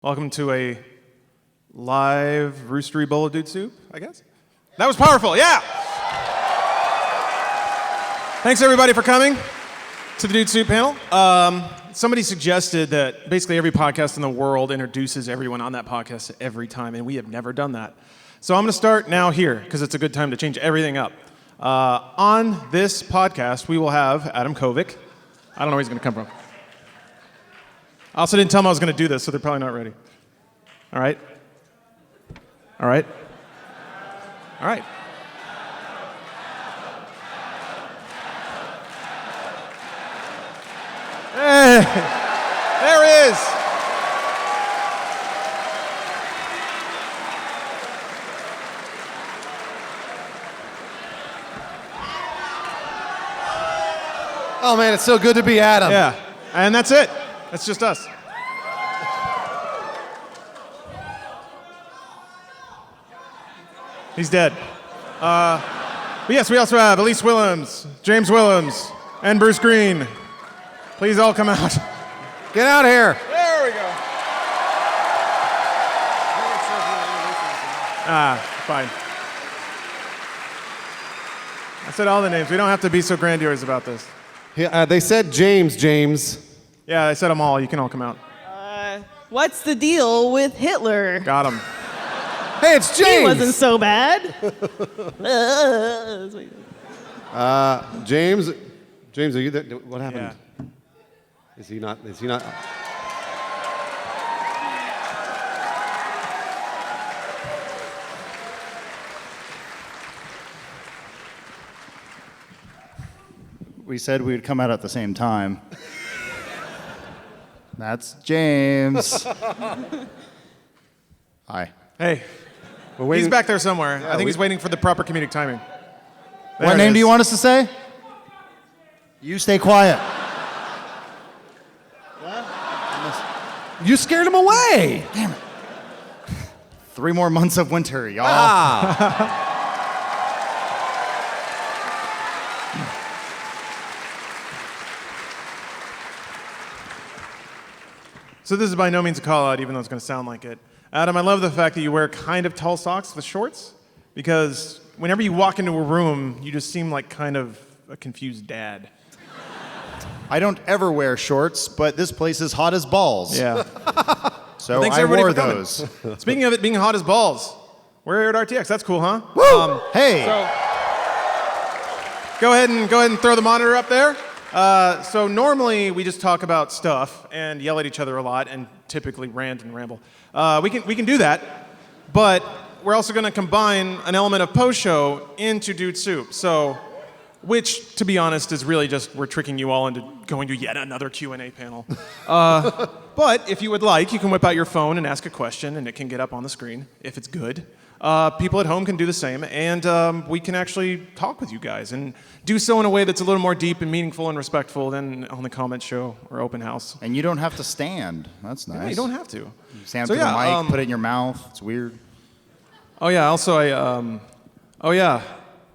Welcome to a live roostery bowl of dude soup, I guess. That was powerful, yeah! Thanks everybody for coming to the Dude Soup panel. Somebody suggested that basically every podcast in the world introduces everyone on that podcast every time, and we have never done that. So I'm gonna start now here, because it's a good time to change everything up. On this podcast, we will have Adam Kovic. I don't know where he's gonna come from. I also didn't tell them I was going to do this, so they're probably not ready. All right? All right? All right. Hey! There he is! Oh man, it's so good to be Adam. Yeah, and that's it. That's just us. He's dead. But yes, we also have Elise Willems, James Willems, and Bruce Green. Please all come out. Get out of here. There we go. Fine. I said all the names. We don't have to be so grandiose about this. Yeah, they said James. Yeah, I said them all. You can all come out. What's the deal with Hitler? Got him. Hey, it's James. He wasn't so bad. James, are you there? What happened? Yeah. Is he not? We said we would come out at the same time. That's James. Hi. Hey. He's back there somewhere. I think he's waiting for the proper comedic timing. There What it name is. do you want us to say? You stay quiet. You scared him away. Damn it. 3 more months of winter, y'all. So this is by no means a call out, even though it's going to sound like it. Adam, I love the fact that you wear kind of tall socks with shorts, because whenever you walk into a room, you just seem like kind of a confused dad. I don't ever wear shorts, but this place is hot as balls. Yeah. So Thanks I everybody wore for coming. those. Speaking of it being hot as balls, we're here at RTX. That's cool, huh? Woo! Hey. Go ahead and throw the monitor up there. So normally we just talk about stuff and yell at each other a lot and typically rant and ramble. We can do that, but we're also going to combine an element of post-show into Dude Soup. So, which, to be honest, is really just we're tricking you all into going to yet another Q&A panel. But if you would like, you can whip out your phone and ask a question, and it can get up on the screen if it's good. People at home can do the same, and we can actually talk with you guys and do so in a way that's a little more deep and meaningful and respectful than on the comment show or open house. And you don't have to stand. That's nice. Yeah, you don't have to. You stand up to the mic, put it in your mouth. It's weird. Oh yeah, also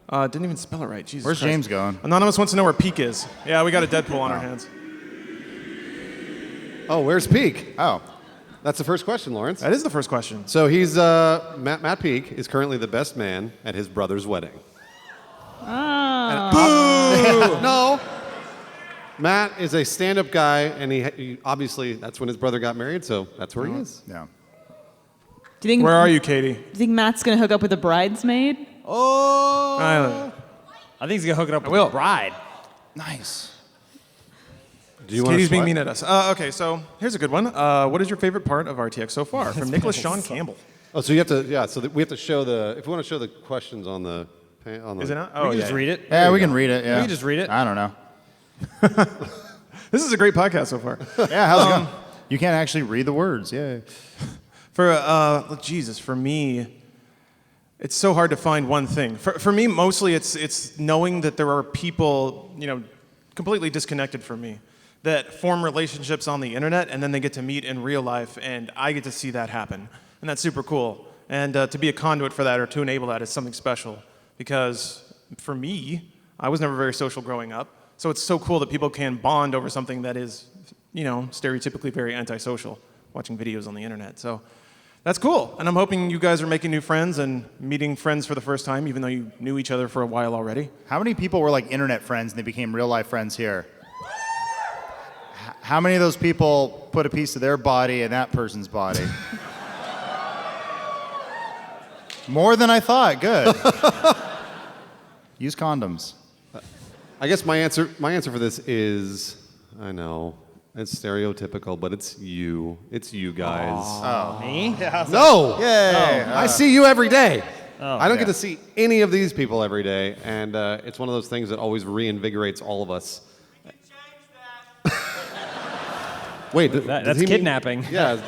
didn't even spell it right. Jesus Where's Christ. James going? Anonymous wants to know where Peak is. Yeah, we got a Deadpool on our hands. Oh, where's Peak? Oh. That's the first question, Lawrence. That is the first question. So he's Matt Peak is currently the best man at his brother's wedding. Oh. No. Matt is a stand-up guy, and he obviously that's when his brother got married, so that's where he is. Yeah. Do you think? Where are you, Katie? Do you think Matt's gonna hook up with a bridesmaid? Oh. I think he's gonna hook it up with will. a bride. Nice. Do you want Katie's to being sweat? mean at us. Okay, so here's a good one. What is your favorite part of RTX so far? From Nicholas Sean Campbell. Oh, so you have to, yeah. So we have to show if we want to show the questions on the. Is it not? We Oh, can yeah. just read it. Yeah, we can read it. Yeah. We can just read it. I don't know. This is a great podcast so far. Yeah, how's it going? You can't actually read the words. Yeah. For me, it's so hard to find one thing. For me, mostly it's knowing that there are people, completely disconnected from me, that form relationships on the internet and then they get to meet in real life, and I get to see that happen. And that's super cool. And to be a conduit for that or to enable that is something special. Because for me, I was never very social growing up. So it's so cool that people can bond over something that is, stereotypically very antisocial. watching videos on the internet. So that's cool. And I'm hoping you guys are making new friends and meeting friends for the first time, even though you knew each other for a while already. How many people were like internet friends and they became real life friends here? How many of those people put a piece of their body in that person's body? More than I thought. Good. Use condoms. I guess my answer for this is, I know, it's stereotypical, but it's you. It's you guys. Me? No! Yay! I see you every day. I don't yeah. get to see any of these people every day, and it's one of those things that always reinvigorates all of us. Wait, That's does he mean- kidnapping. Yeah.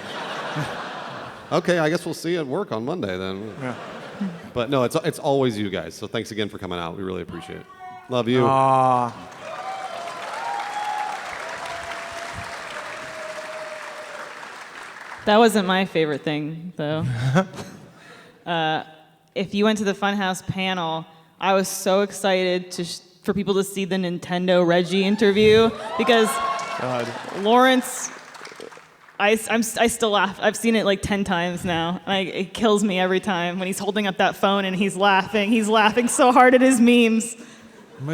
Okay, I guess we'll see you at work on Monday then. Yeah. But no, it's always you guys. So thanks again for coming out. We really appreciate it. Love you. That wasn't my favorite thing, though. If you went to the Funhaus panel, I was so excited for people to see the Nintendo Reggie interview because Lawrence, I still laugh. I've seen it like 10 times now. It kills me every time when he's holding up that phone and he's laughing. He's laughing so hard at his memes. I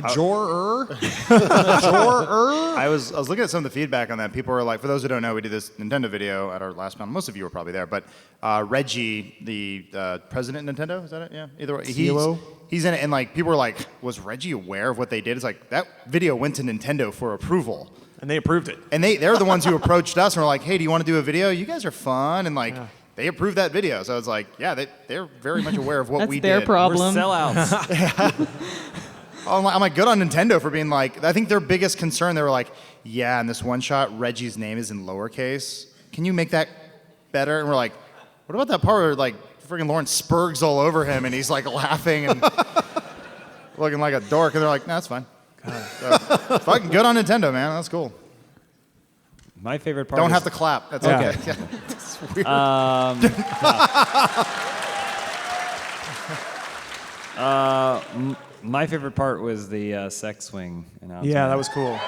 was looking at some of the feedback on that. People were like, for those who don't know, we did this Nintendo video at our last panel. Most of you were probably there, but Reggie, the president of Nintendo, is that it? Yeah, either way. He's in it, and like people were like, was Reggie aware of what they did? It's like that video went to Nintendo for approval. And they approved it. And they're the ones who approached us and were like, hey, do you want to do a video? You guys are fun. And like, they approved that video. So it's like, yeah, they're very much aware of what That's we their did. problem. We're sellouts. I'm like, good on Nintendo for being like, I think their biggest concern, they were like, yeah, in this one shot, Reggie's name is in lowercase. Can you make that better? And we're like, what about that part where like freaking Lawrence Spurgs all over him and he's like laughing and looking like a dork? And they're like, no, that's fine. So, fucking good on Nintendo, man. That's cool. My favorite part Don't is, have to clap. That's Yeah. okay. Yeah. It's weird. my favorite part was the sex swing announcement. Yeah, that was cool.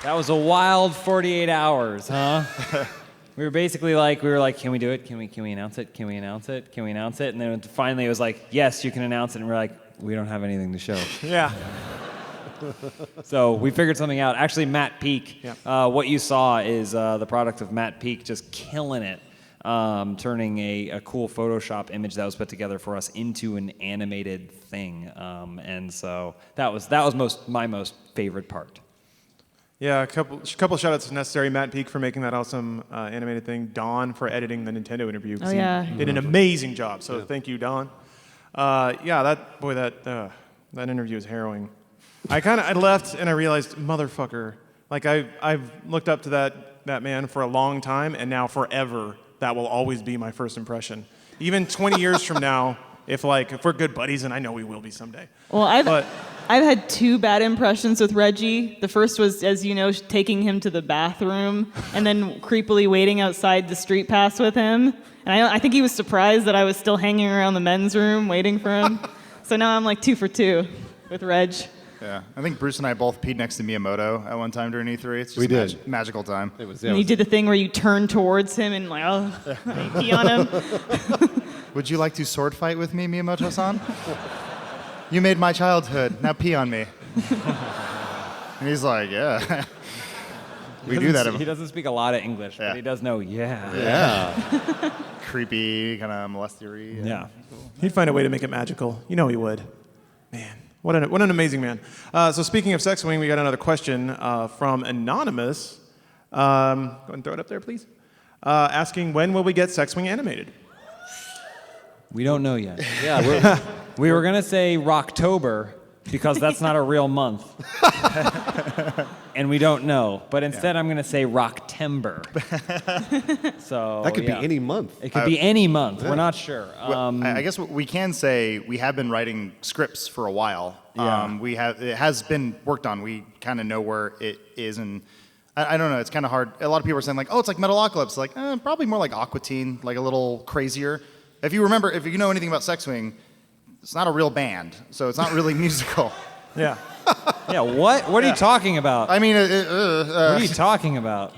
That was a wild 48 hours, huh? we were like, can we do it? Can we announce it? Can we announce it? Can we announce it? And then finally it was like, yes, you can announce it. And we're like, we don't have anything to show. Yeah. So we figured something out. Actually, Matt Peak, Yeah. what you saw is the product of Matt Peak just killing it, turning a cool Photoshop image that was put together for us into an animated thing. And so that was my most favorite part. Yeah, a couple shout outs to Necessary, Matt Peak for making that awesome animated thing, Don for editing the Nintendo interview. 'cause Oh, yeah. He did an amazing job, so thank you, Don. That interview is harrowing. I left and I realized, motherfucker, like I've looked up to that man for a long time, and now forever that will always be my first impression. Even 20 years from now, if we're good buddies, and I know we will be someday. Well, I've had two bad impressions with Reggie. The first was, as you know, taking him to the bathroom and then creepily waiting outside the street pass with him. And I think he was surprised that I was still hanging around the men's room waiting for him. So now I'm like 2 for 2 with Reg. Yeah, I think Bruce and I both peed next to Miyamoto at one time during E3. It's just We did. magical time. It was, And you did the thing where you turn towards him and like, oh, pee on him. Would you like to sword fight with me, Miyamoto-san? You made my childhood. Now pee on me. And he's like, yeah. We do that. He doesn't speak a lot of English, Yeah. but he does know, yeah. Yeah. Creepy, kind of molestery. Yeah. He'd find a way to make it magical. You know he would. Man, what an amazing man. So speaking of sex swing, we got another question from Anonymous. Go ahead and throw it up there, please. Asking, when will we get sex swing animated? We don't know yet. Yeah, we were going to say Rocktober because that's not a real month. And we don't know. But instead, I'm going to say Rocktember. So That could be any month. It could be any month. We're not sure. I guess what we can say, we have been writing scripts for a while. Yeah. It has been worked on. We kind of know where it is, and I don't know. It's kind of hard. A lot of people are saying like, oh, it's like Metalocalypse. Like, probably more like Aqua Teen, like a little crazier. If you know anything about Sex Swing, it's not a real band, so it's not really musical. Yeah. Yeah, what? What are you talking about? I mean, What are you talking about?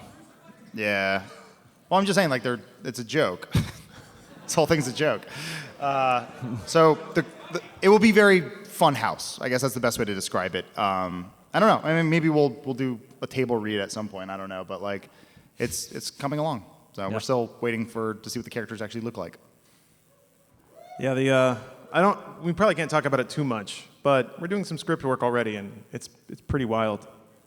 yeah. Well, I'm just saying, like, it's a joke. This whole thing's a joke. So it will be very Funhaus. I guess that's the best way to describe it. I don't know. I mean, maybe we'll do a table read at some point. I don't know, but like, it's coming along. So we're still waiting to see what the characters actually look like. Yeah, we probably can't talk about it too much, but we're doing some script work already, and it's pretty wild.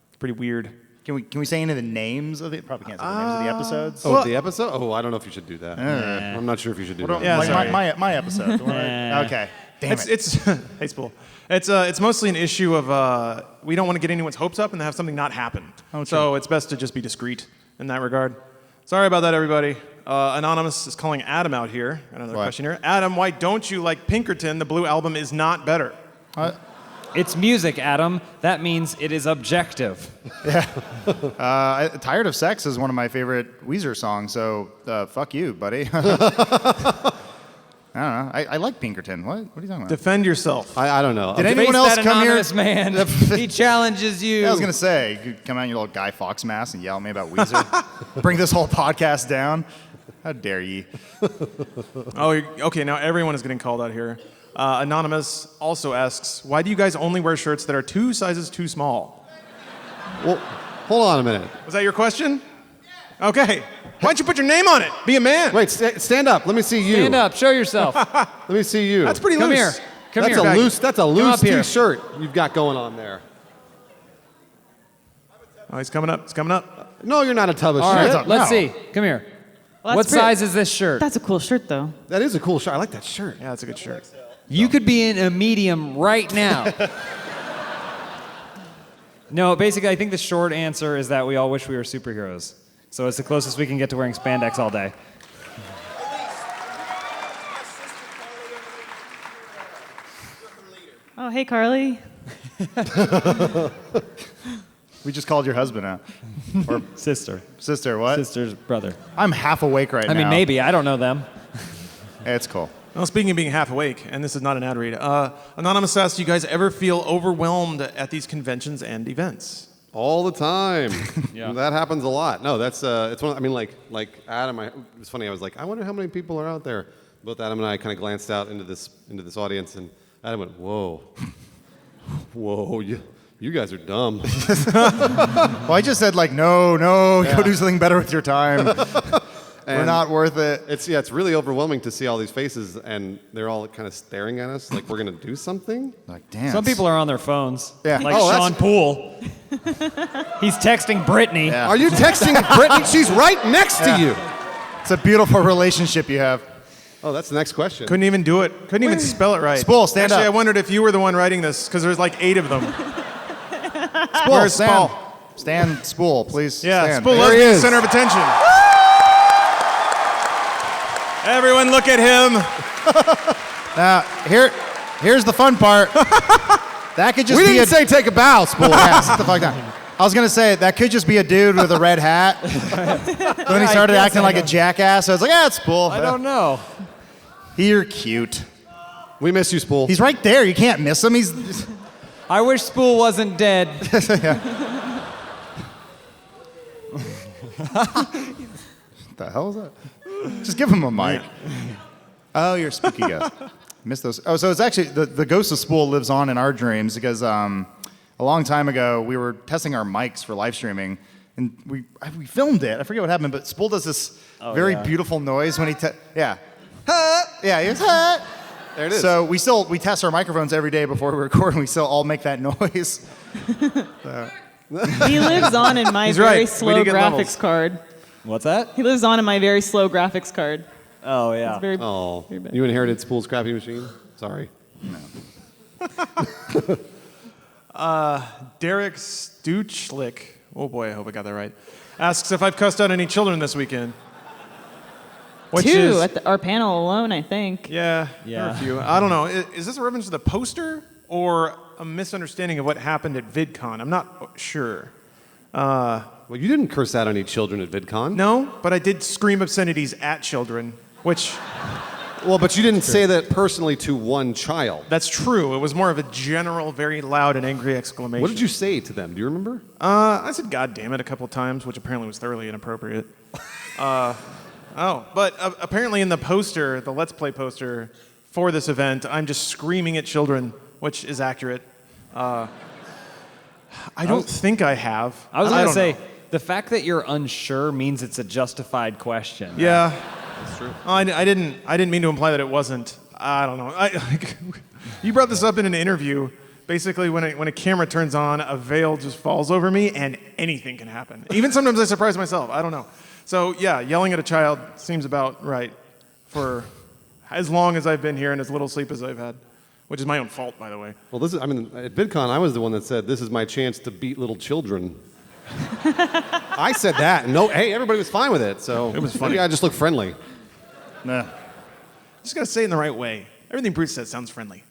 It's pretty weird. Can we say any of the names of it? Probably can't say the names of the episodes. Oh, the episode? Oh, I don't know if you should do that. I'm not sure if you should do that. Yeah, like sorry. my episode. The one okay. Damn it. It's hey Spool. It's mostly an issue of we don't want to get anyone's hopes up and have something not happen. So it's best to just be discreet in that regard. Sorry about that, everybody. Anonymous is calling Adam out here. Another question here. Adam, why don't you like Pinkerton? The Blue Album is not better. It's music, Adam. That means it is objective. Tired of Sex is one of my favorite Weezer songs, so fuck you, buddy. I don't know. I like Pinkerton. What are you talking about? Defend yourself. I don't know. Did anyone else that come here? anonymous man. He challenges you. Yeah, I was going to say, you could come out in your little Guy Fawkes mask and yell at me about Weezer. Bring this whole podcast down. How dare ye? Oh, okay. Now everyone is getting called out here. Anonymous also asks, why do you guys only wear shirts that are 2 sizes too small? Well, hold on a minute. Was that your question? Okay. Why don't you put your name on it? Be a man. Wait, stand up. Let me see you. Stand up. Show yourself. Let me see you. That's pretty Come loose. here. Come That's here. a loose. That's a loose up here. T-shirt you've got going on there. Oh, he's coming up. He's coming up. No, you're not a tub of All shit. right, let's see. Come here. Well, What that's pretty- size is this shirt? That's a cool shirt, though. That is a cool shirt. I like that shirt. Yeah, that's a good shirt. You could be in a medium right now. No, basically, I think the short answer is that we all wish we were superheroes. So it's the closest we can get to wearing spandex all day. Oh, hey, Carly. We just called your husband out. Or Sister. sister, what? Sister's brother. I'm half awake right now. I mean, maybe. I don't know them. It's cool. Well, speaking of being half awake, and this is not an ad read, Anonymous asks, do you guys ever feel overwhelmed at these conventions and events? All the time. Yeah. That happens a lot. No, that's it's one. I mean, like Adam. It was funny. I was like, I wonder how many people are out there. Both Adam and I kind of glanced out into this audience, and Adam went, "Whoa, whoa, you guys are dumb." Well, I just said, like, no, go do something better with your time. We're not worth it. It's really overwhelming to see all these faces, and they're all kind of staring at us like we're gonna do something. Like, damn. Some people are on their phones. Yeah. Like Oh, Sean Poole. He's texting Brittany. Yeah. Are you texting Brittany? She's right next to you. It's a beautiful relationship you have. Oh, that's the next question. Couldn't even do it. Couldn't even spell it right. Spool, stand Actually, up. I wondered if you were the one writing this, because there's like 8 of them. Spool, Where's stand. Paul? Stand, Spool, please. Yeah, stand. Spool There loves he being the is. center of attention. Everyone look at him. Now, here's the fun part. That could just We be didn't say take a bow, Spool. Yeah, sit the fuck down. I was gonna say that could just be a dude with a red hat. Then he started acting like a jackass. I was like, yeah, it's Spool. I don't know. You're cute. We miss you, Spool. He's right there. You can't miss him. He's. I wish Spool wasn't dead. The hell is that? Just give him a mic. Oh, you're a spooky ghost. Miss those. Oh, so it's actually the ghost of Spool lives on in our dreams because a long time ago we were testing our mics for live streaming and we filmed it. I forget what happened, but Spool does this very beautiful noise when he yeah. Yeah, he goes, There it is. So we test our microphones every day before we record and we still all make that noise. He lives on in my He's very right. We slow do get graphics levels. card. What's that? He lives on in my very slow graphics card. Oh, yeah. It's very, Oh, very bad. you inherited Spool's crappy machine? Sorry. Derek Stuchlik, oh boy, I hope I got that right, asks if I've cussed out any children this weekend. Which 2 is, at our panel alone, I think. yeah, there are Yeah. a few. I don't know. Is this a reference to the poster or a misunderstanding of what happened at VidCon? I'm not sure. Well, you didn't curse out any children at VidCon. No, but I did scream obscenities at children, which Well, but you didn't say that personally to one child. That's true. It was more of a general, very loud and angry exclamation. What did you say to them? Do you remember? I said "God damn it" a couple times, which apparently was thoroughly inappropriate. But apparently in the poster, the Let's Play poster for this event, I'm just screaming at children, which is accurate. I don't think I have. I was going to say, know. the fact that you're unsure means it's a justified question. Yeah. That's true. I didn't mean to imply that it wasn't. I don't know. You brought this up in an interview. Basically, when a camera turns on, a veil just falls over me, and anything can happen. Even sometimes I surprise myself. I don't know. So yeah, yelling at a child seems about right for as long as I've been here and as little sleep as I've had, which is my own fault, by the way. Well, at VidCon, I was the one that said, "This is my chance to beat little children." I said that, and hey, everybody was fine with it. So it was funny. Maybe I just look friendly. Nah. Just gotta say it in the right way. Everything Bruce says sounds friendly.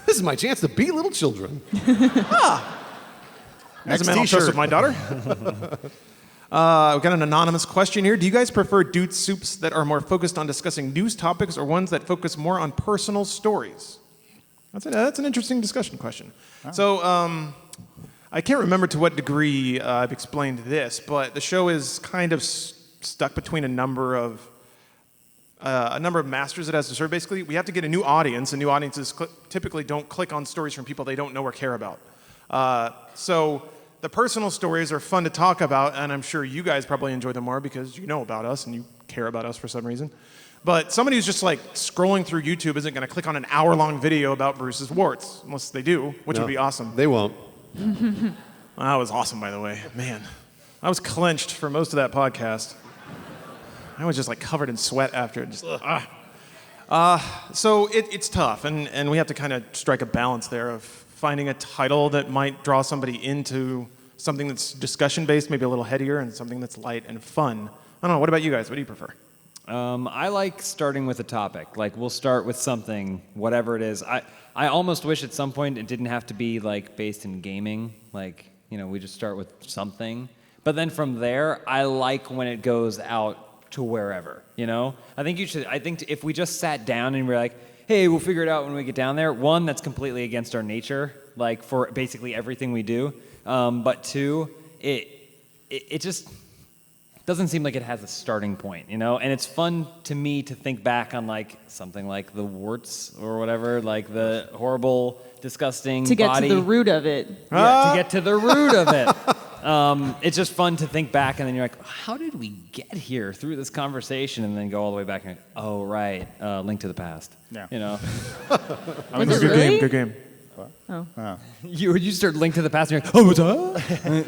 This is my chance to beat little children. As a man, I'll trust with my daughter. We've got an anonymous question here. Do you guys prefer dude soups that are more focused on discussing news topics or ones that focus more on personal stories? That's an interesting discussion question. Oh. So I can't remember to what degree I've explained this, but the show is kind of stuck between a number of masters it has to serve. Basically, we have to get a new audience, and new audiences typically don't click on stories from people they don't know or care about. So the personal stories are fun to talk about, and I'm sure you guys probably enjoy them more because you know about us and you care about us for some reason. But somebody who's just like scrolling through YouTube isn't going to click on an hour-long video about Bruce's warts, unless they do, which would be awesome. They won't. That was awesome, by the way. Man, I was clenched for most of that podcast. I was just like covered in sweat after it. So it's tough, and we have to kind of strike a balance there of finding a title that might draw somebody into something that's discussion-based, maybe a little headier, and something that's light and fun. I don't know. What about you guys? What do you prefer? I like starting with a topic. Like, we'll start with something, whatever it is. I almost wish at some point it didn't have to be like based in gaming. Like, we just start with something. But then from there, I like when it goes out to wherever, I think if we just sat down and we're like, hey, we'll figure it out when we get down there. One, that's completely against our nature, like for basically everything we do. But two, it just doesn't seem like it has a starting point, And it's fun to me to think back on like something like the warts or whatever, like the horrible, disgusting To get body. to the root of it. Yeah, to get to the root of it. It's just fun to think back, and then you're like, how did we get here through this conversation? And then go all the way back and you're like, oh, right, Link to the Past. I Yeah. mean, Was it good really? game, good game. Oh. You start Link to the Past, and you're like, oh, what's up?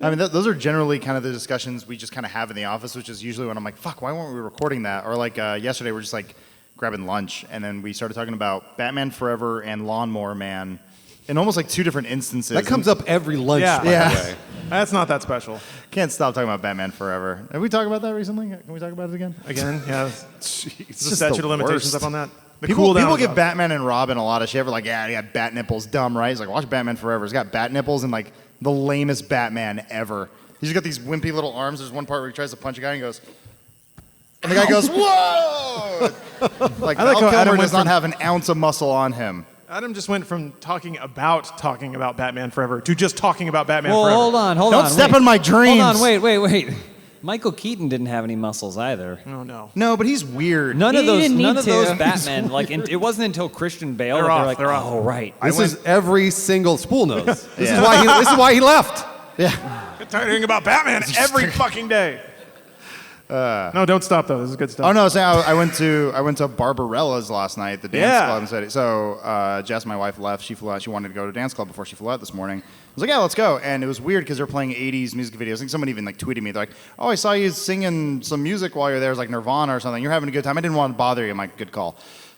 I mean, those are generally kind of the discussions we just kind of have in the office, which is usually when I'm like, fuck, why weren't we recording that? Or like yesterday, we're just like grabbing lunch, and then we started talking about Batman Forever and Lawnmower Man in almost like two different instances. That comes up every lunch, Yeah. by the way. That's not that special. Can't stop talking about Batman Forever. Have we talked about that recently? Can we talk about it again? Again, yeah. It's The just statute the of limitations worst. up on that. The People cooldown is give up. Batman and Robin a lot of shit. We're like, yeah, he got bat nipples, dumb, right? He's like, watch Batman Forever. He's got bat nipples and like the lamest Batman ever. He's got these wimpy little arms. There's one part where he tries to punch a guy and goes, and the guy goes, whoa! Like, I like Val how Adam Kilmer went does not from- have an ounce of muscle on him. Adam just went from talking about Batman Forever to just talking about Batman Well, Forever. hold on. Don't step wait. on my dreams. Hold on, wait. Michael Keaton didn't have any muscles either. Oh, no. No, but he's weird. None of He those didn't need those to. Batman, like, it wasn't until Christian Bale They're that off, they're like, they're off. oh, right. This is every single spool knows. This Yeah. is why he left. Yeah. Get tired of hearing about Batman every fucking day. No, don't stop, though. This is good stuff. Oh no! So I went to Barbarella's last night, the dance Yeah. club in City. So Jess, my wife, left. She flew out. She wanted to go to dance club before she flew out this morning. I was like, yeah, let's go. And it was weird because they're playing '80s music videos. I think someone even like tweeted me. They're like, oh, I saw you singing some music while you're there. It was like Nirvana or something. You're having a good time. I didn't want to bother you. I'm like, good call.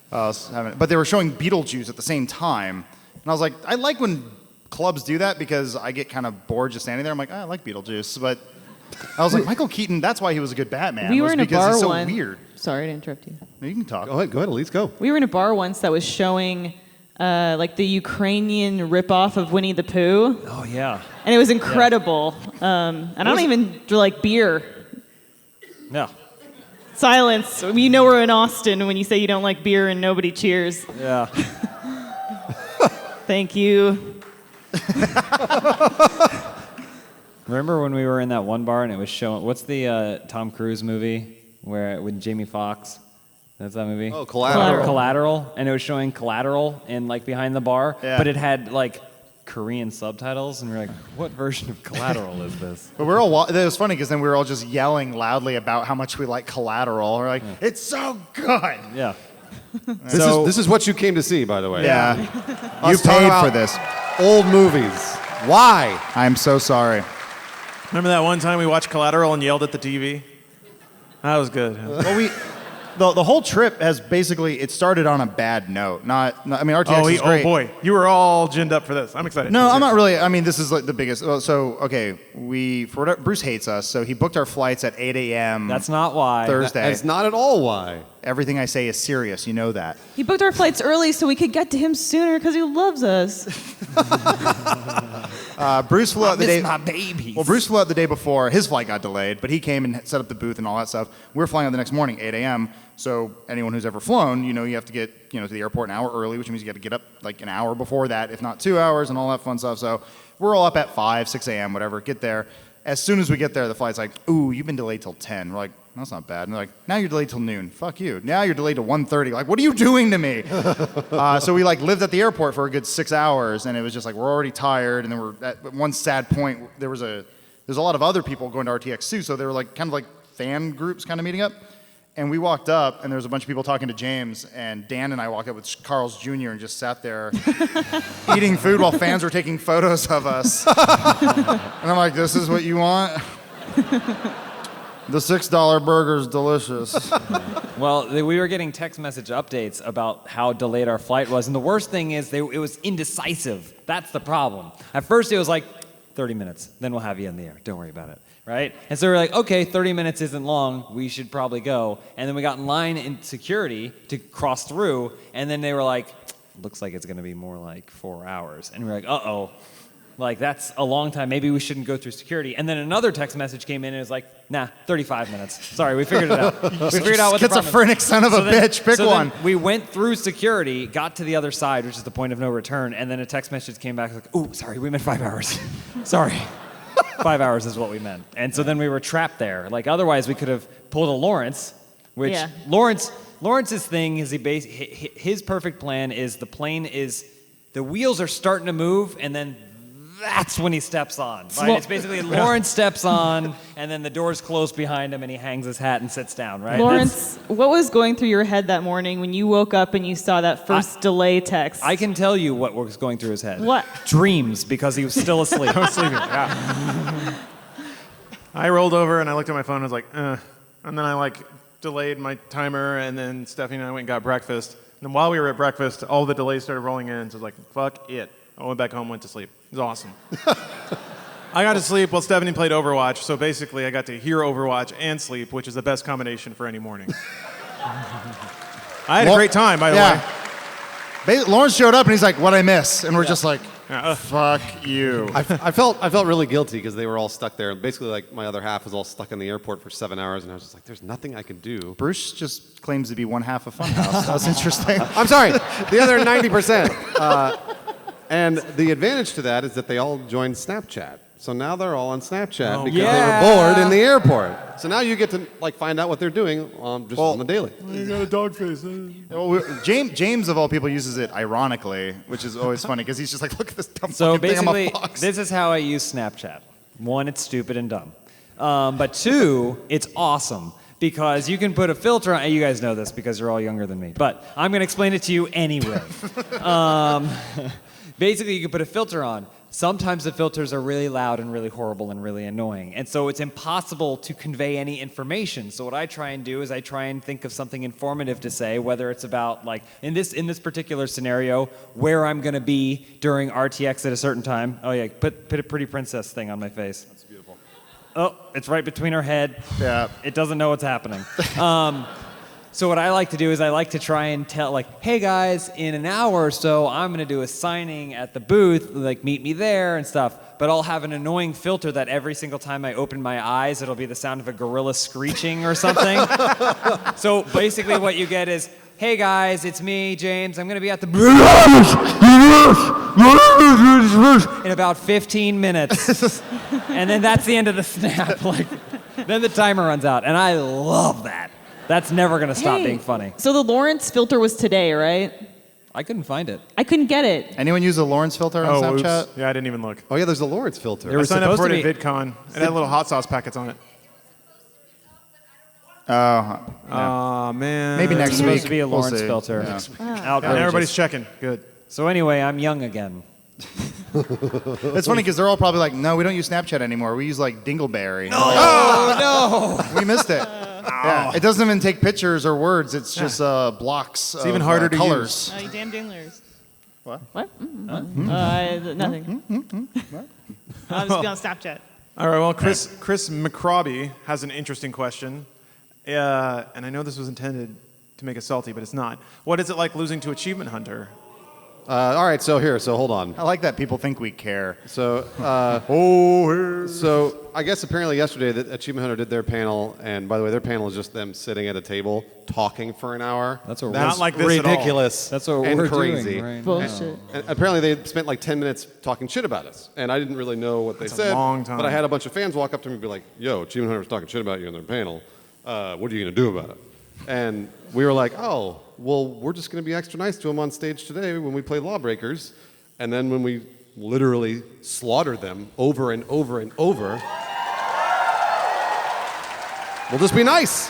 But they were showing Beetlejuice at the same time, and I was like, I like when clubs do that because I get kind of bored just standing there. I'm like, I like Beetlejuice, but I was like, Michael Keaton. That's why he was a good Batman. We were was in a because bar he's so one. weird. Sorry to interrupt you. No, you can talk. Go ahead, Elise, go. We were in a bar once that was showing like the Ukrainian ripoff of Winnie the Pooh, Oh, yeah. and it was incredible. And I don't even like beer. No. Silence. You know we're in Austin when you say you don't like beer and nobody cheers. Yeah. Thank you. Remember when we were in that one bar and it was showing, what's the Tom Cruise movie where with Jamie Foxx? That's that movie? Oh, Collateral. Collateral, and it was showing Collateral in like behind the bar, Yeah. but it had like Korean subtitles, and we're like, what version of Collateral is this? But we're all. It was funny because then we were all just yelling loudly about how much we like Collateral. We're like, it's so good. Yeah. This is what you came to see, by the way. Yeah. You Us talk paid about for this. Old movies. Why? I'm so sorry. Remember that one time we watched Collateral and yelled at the TV? That was good. Well, the whole trip has basically it started on a bad note. I mean, RTX is great. Oh boy, you were all ginned up for this. I'm excited. No, I'm not really. I mean, this is like the biggest. Okay, Bruce hates us, so he booked our flights at 8 a.m. That's not why. Thursday. That's not at all why. Everything I say is serious. You know that. He booked our flights early so we could get to him sooner because he loves us. Bruce flew out the day. my babies. Well, Bruce flew out the day before. His flight got delayed, but he came and set up the booth and all that stuff. We were flying out the next morning, 8 a.m. So anyone who's ever flown, you have to get to the airport an hour early, which means you got to get up like an hour before that, if not 2 hours, and all that fun stuff. So we're all up at 5, 6 a.m., whatever. Get there. As soon as we get there, the flight's like, ooh, you've been delayed till 10. We're like, that's not bad. And they're like, now you're delayed till noon. Fuck you. Now you're delayed to 1:30. Like, what are you doing to me? So we like lived at the airport for a good 6 hours, and it was just like we're already tired. And then we're at one sad point. There's a lot of other people going to RTX too, so they were like kind of like fan groups kind of meeting up. And we walked up, and there was a bunch of people talking to James, and Dan and I walked up with Carl's Jr. and just sat there eating food while fans were taking photos of us. And I'm like, this is what you want? The $6 burger's delicious. Well, we were getting text message updates about how delayed our flight was, and the worst thing is it was indecisive. That's the problem. At first, it was like 30 minutes, then we'll have you in the air. Don't worry about it, right? And so we're like, okay, 30 minutes isn't long. We should probably go. And then we got in line in security to cross through, and then they were like, looks like it's going to be more like 4 hours. And we're like, uh-oh. Like, that's a long time. Maybe we shouldn't go through security. And then another text message came in and it was like, nah, 35 minutes. Sorry, we figured it out. We figured out what the problem is. Schizophrenic son of a bitch. Pick one. Then we went through security, got to the other side, which is the point of no return, and then a text message came back like, ooh, sorry, we meant 5 hours. Sorry. 5 hours is what we meant. And so then we were trapped there. Like, otherwise we could have pulled a Lawrence, which Yeah. Lawrence's thing is his perfect plan is the wheels are starting to move, and then that's when he steps on. Right? It's basically Lawrence steps on, and then the doors close behind him, and he hangs his hat and sits down. Right? Lawrence, what was going through your head that morning when you woke up and you saw that first delay text? I can tell you what was going through his head. What? Dreams, because he was still asleep. I rolled over and I looked at my phone and was like, and then I like delayed my timer, and then Stephanie and I went and got breakfast. And then while we were at breakfast, all the delays started rolling in, so I was like, fuck it. I went back home, went to sleep. It was awesome. I got to sleep while Stephanie played Overwatch, so basically I got to hear Overwatch and sleep, which is the best combination for any morning. I had a great time, by the way. Lawrence showed up and he's like, what'd I miss? And we're just like, Yeah, fuck you. I felt really guilty because they were all stuck there. Basically, like my other half was all stuck in the airport for 7 hours, and I was just like, "There's nothing I can do." Bruce just claims to be one half of Funhaus. That was interesting. I'm sorry, the other 90%. And the advantage to that is that they all joined Snapchat. So now they're all on Snapchat because they were bored in the airport. So now you get to like find out what they're doing on the daily. You got a dog face. Well, James of all people uses it ironically, which is always funny because he's just like, look at this dumb So fucking thing. I'm a basically, fox. this is how I use Snapchat. One, it's stupid and dumb. But two, it's awesome because you can put a filter on. You guys know this because you're all younger than me, but I'm going to explain it to you anyway. Basically, you can put a filter on. Sometimes the filters are really loud and really horrible and really annoying. And so it's impossible to convey any information. So what I try and do is I try and think of something informative to say, whether it's about, like, in this particular scenario, where I'm going to be during RTX at a certain time. Oh, yeah, put a pretty princess thing on my face. That's beautiful. Oh, it's right between her head. Yeah. It doesn't know what's happening. So what I like to do is I like to try and tell, like, hey guys, in an hour or so, I'm going to do a signing at the booth, like, meet me there and stuff. but I'll have an annoying filter that every single time I open my eyes, it'll be the sound of a gorilla screeching or something. So basically what you get is, hey guys, it's me, James. I'm going to be at the in about 15 minutes. And then that's the end of the snap. Like, then the timer runs out. And I love that. That's never going to stop being funny. So the Lawrence filter was today, right? I couldn't find it. I couldn't get it. Anyone use the Lawrence filter on Snapchat? Oops. Yeah, I didn't even look. Oh yeah, there's the Lawrence filter. I signed up supposed for it to at VidCon. It had little hot sauce packets on it. Oh, man. Maybe next It's week. supposed to be a We'll Lawrence see. filter. Yeah. And Outrageous. everybody's checking. Good. So anyway, I'm young again. It's funny because they're all probably like, no, we don't use Snapchat anymore. We use like Dingleberry. Oh, We missed it. Yeah, it doesn't even take pictures or words. It's just blocks. It's even harder to colors. Oh, you damn dinglers. What? What? Nothing. I'll just be on Snapchat. All right, well, Chris McRobbie has an interesting question. And I know this was intended to make us salty, but it's not. What is it like losing to Achievement Hunter? All right, so hold on. I like that people think we care. So, so I guess apparently yesterday that Achievement Hunter did their panel, and by the way, their panel is just them sitting at a table talking for an hour. That's what Not like this at all. ridiculous. That's what and we're crazy. doing right Bullshit. And apparently they spent like 10 minutes talking shit about us, and I didn't really know what they That's a said. long time. But I had a bunch of fans walk up to me and be like, "Yo, Achievement Hunter was talking shit about you in their panel. What are you gonna do about it?" And we were like, "Oh, well, we're just gonna be extra nice to him on stage today when we play Lawbreakers, and then when we literally slaughter them over and over and over, we'll just be nice."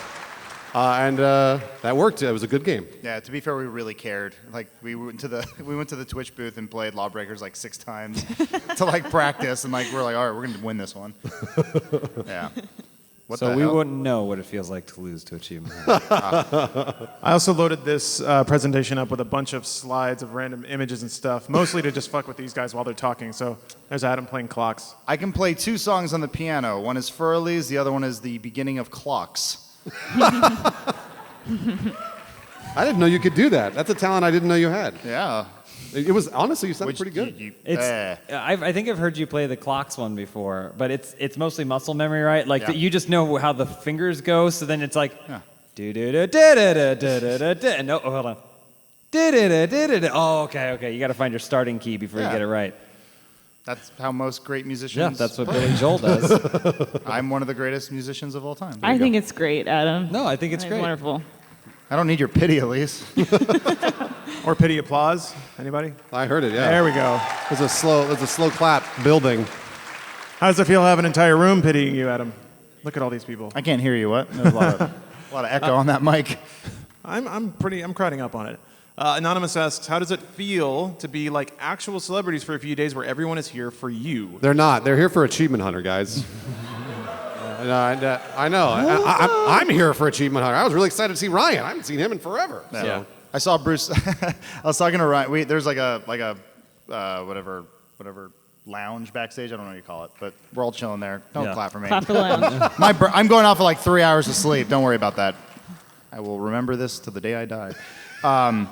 And that worked. It was a good game. Yeah, to be fair, we really cared. Like we went to the Twitch booth and played Lawbreakers like 6 times to like practice, and like we're like, all right, we're gonna win this one. Yeah. What So the we hell? wouldn't know what it feels like to lose to Achievement Hunter. I also loaded this presentation up with a bunch of slides of random images and stuff, mostly to just fuck with these guys while they're talking. So there's Adam playing clocks. I can play 2 songs on the piano. One is Furley's, the other one is the beginning of Clocks. I didn't know you could do that. That's a talent I didn't know you had. Yeah. It was honestly, you sounded pretty good. I think I've heard you play the clocks one before, but it's mostly muscle memory, right? Like Yeah. you just know how the fingers go, so then it's like Yeah. do do do do do do do do. No, hold on. Do do do do do. Oh, okay. You got to find your starting key before you Yeah. get it right. That's how most great musicians. Yeah, that's what play. Billy Joel does. I'm one of the greatest musicians of all time. I think it's great, Adam. No, I think it's great. Wonderful. I don't need your pity, Elise. Or pity applause. Anybody? I heard it. Yeah. There we go. There's a slow clap building. How does it feel to have an entire room pitying you, Adam? Look at all these people. I can't hear you. What? There's a lot of echo on that mic. I'm crowding up on it. Anonymous asks, how does it feel to be like actual celebrities for a few days where everyone is here for you? They're not. They're here for Achievement Hunter, guys. I know. I'm here for Achievement Hunter. I was really excited to see Ryan. I haven't seen him in forever. Yeah. I saw Bruce. I was talking to Ryan. There's like a whatever lounge backstage. I don't know what you call it, but we're all chilling there. Don't Yeah. clap for me. Clap for the lounge. I'm going off for like 3 hours of sleep. Don't worry about that. I will remember this to the day I die.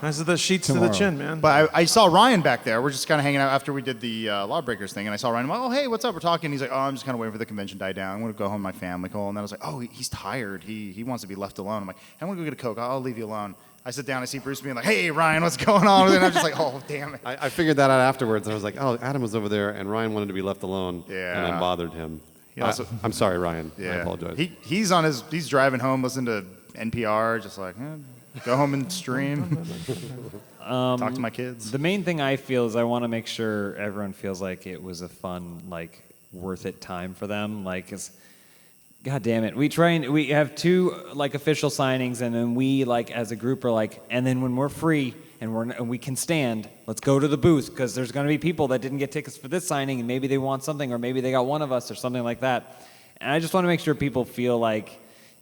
This is the sheets to the chin, man. But I saw Ryan back there. We're just kind of hanging out after we did the Lawbreakers thing, and I saw Ryan. I'm like, oh, hey, what's up? We're talking. He's like, oh, I'm just kind of waiting for the convention to die down. I'm going to go home with my family, Cole. And then I was like, oh, he's tired. He wants to be left alone. I'm like, I'm going to go get a Coke. I'll leave you alone. I sit down. I see Bruce being like, hey, Ryan, what's going on? And I'm just like, oh, damn it. I figured that out afterwards. I was like, oh, Adam was over there, and Ryan wanted to be left alone, Yeah. and then bothered him. also- I'm sorry, Ryan. I Yeah. apologize. He's driving home, listening to NPR, just like, go home and stream. Talk to my kids. The main thing I feel is I want to make sure everyone feels like it was a fun, like, worth it time for them. Like, God damn it. We have 2 like official signings, and then we like as a group are like, and then when we're free and we can stand, let's go to the booth because there's going to be people that didn't get tickets for this signing, and maybe they want something, or maybe they got one of us or something like that. And I just want to make sure people feel like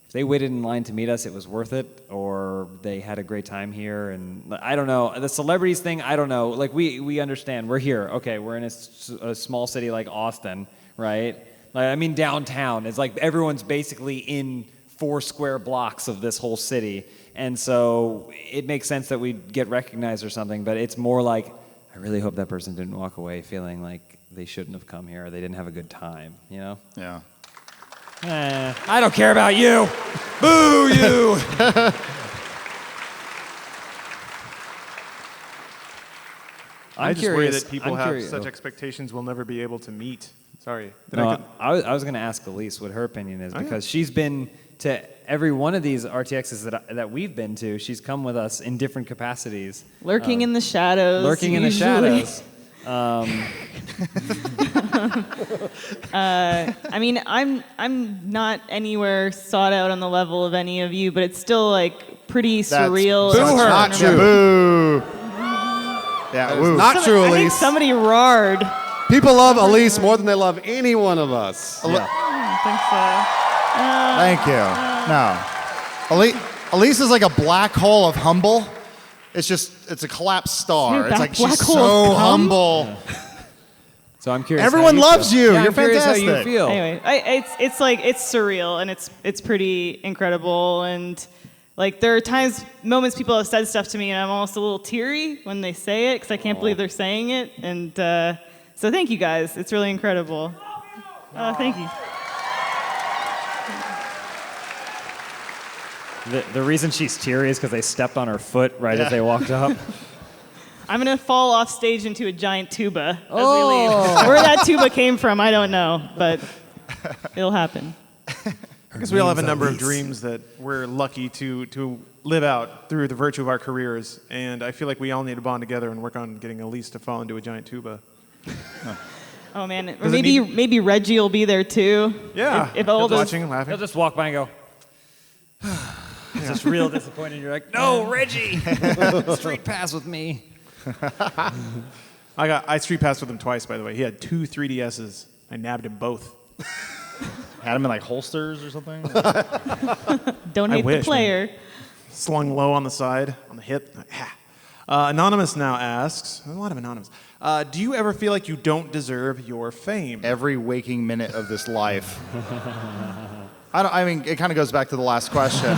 if they waited in line to meet us, it was worth it, or they had a great time here. And I don't know, the celebrities thing, I don't know. Like we understand, we're here. Okay, we're in a small city like Austin, right? Like, I mean, downtown. It's like everyone's basically in 4 square blocks of this whole city. And so it makes sense that we get recognized or something, but it's more like, I really hope that person didn't walk away feeling like they shouldn't have come here. They didn't have a good time, you know? Yeah. I don't care about you. Boo you. I just worry curious- that people I'm have curious- such expectations we'll never be able to meet. Sorry. Did No, I I was going to ask Elise what her opinion is Oh, yeah. because she's been to every one of these RTXs that we've been to. She's come with us in different capacities. Lurking in the shadows. Lurking in the usually. shadows. I mean, I'm not anywhere sought out on the level of any of you, but it's still like pretty surreal. Boo and her. Not true. Boo. Yeah, woo. Not true, I think Elise. somebody roared. People love Elise more than they love any one of us. I don't think so. Thank you. No. Elise is like a black hole of humble. It's a collapsed star. You're a It's like black she's hole so of cum? humble. So I'm curious. Everyone how loves feel. you. Yeah, You're I'm curious how you fantastic. feel. Anyway, it's like it's surreal and it's pretty incredible and like there are moments people have said stuff to me and I'm almost a little teary when they say it because I can't believe they're saying it and so thank you guys. It's really incredible. Thank you. The reason she's teary is because they stepped on her foot right as they walked up. I'm gonna fall off stage into a giant tuba as we leave. Where that tuba came from, I don't know, but it'll happen. I guess we all have a number of dreams that we're lucky to live out through the virtue of our careers, and I feel like we all need to bond together and work on getting Elise to fall into a giant tuba. Oh man, or Does it maybe Reggie will be there too. Yeah, If all those watching, They'll laughing. just walk by and go. It's just real disappointed. You're like, no, Reggie, street pass with me. I street passed with him twice, by the way. He had 2 3DSs. I nabbed him both. Had them in like holsters or something. don't I hate wish, the player. Slung low on the side, on the hip. Anonymous now asks, a lot of anonymous. Do you ever feel like you don't deserve your fame? Every waking minute of this life. I mean, it kind of goes back to the last question.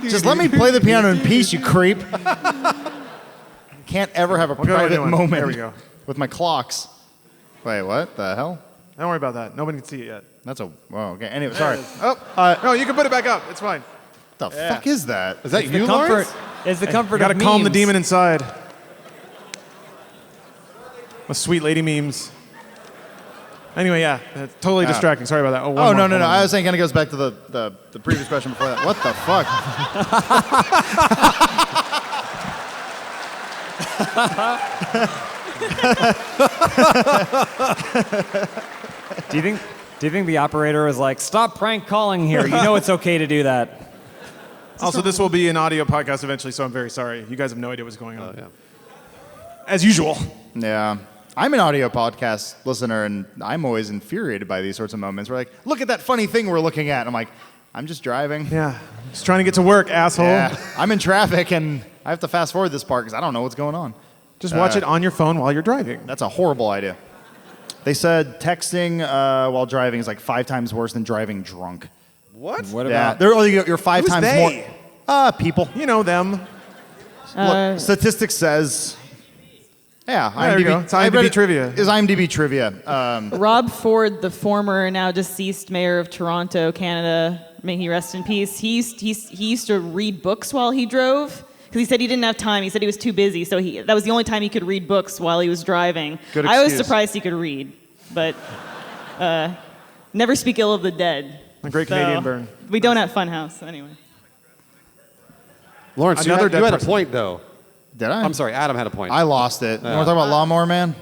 Just let me play the piano in peace, you creep. Can't ever have a go ahead private and do it. moment There we go. with my clocks. Wait, what the hell? Don't worry about that. Nobody can see it yet. That's a, whoa, okay. Anyway, sorry. it is. Oh, No, you can put it back up. It's fine. what the fuck is that? Is that The you, comfort Lawrence? is the comfort You gotta of calm the memes. demon inside. With sweet lady memes. Anyway, yeah, totally distracting. Sorry about that. Oh, One no, more, no, no. one I more. was saying kind of goes back to the previous question before that. What the fuck? Do you think the operator was like, stop prank calling here? You know it's okay to do that. Also, this will be an audio podcast eventually, so I'm very sorry. You guys have no idea what's going on. Yeah. As usual. Yeah. I'm an audio podcast listener, and I'm always infuriated by these sorts of moments. We're like, look at that funny thing we're looking at. And I'm like, I'm just driving. Yeah. Just trying to get to work, asshole. Yeah. I'm in traffic, and I have to fast forward this part because I don't know what's going on. Just watch it on your phone while you're driving. That's a horrible idea. They said texting while driving is like 5 times worse than driving drunk. What? What Yeah. about? You're 5 Who's times they? more. People. You know them. Look, statistics says. Yeah, There you go. It's IMDb I read it. trivia. Is IMDb trivia. Rob Ford, the former now deceased mayor of Toronto, Canada, may he rest in peace. He used to read books while he drove because he said he didn't have time. He said he was too busy, so that was the only time he could read books while he was driving. Good I was excuse. surprised he could read, but never speak ill of the dead. A great So, Canadian burn. We don't have Funhaus anyway. Lawrence, you Another had, dead you had a person. point, though. Did I? I'm sorry, Adam had a point. I lost it. You want to talk about Lawnmower Man?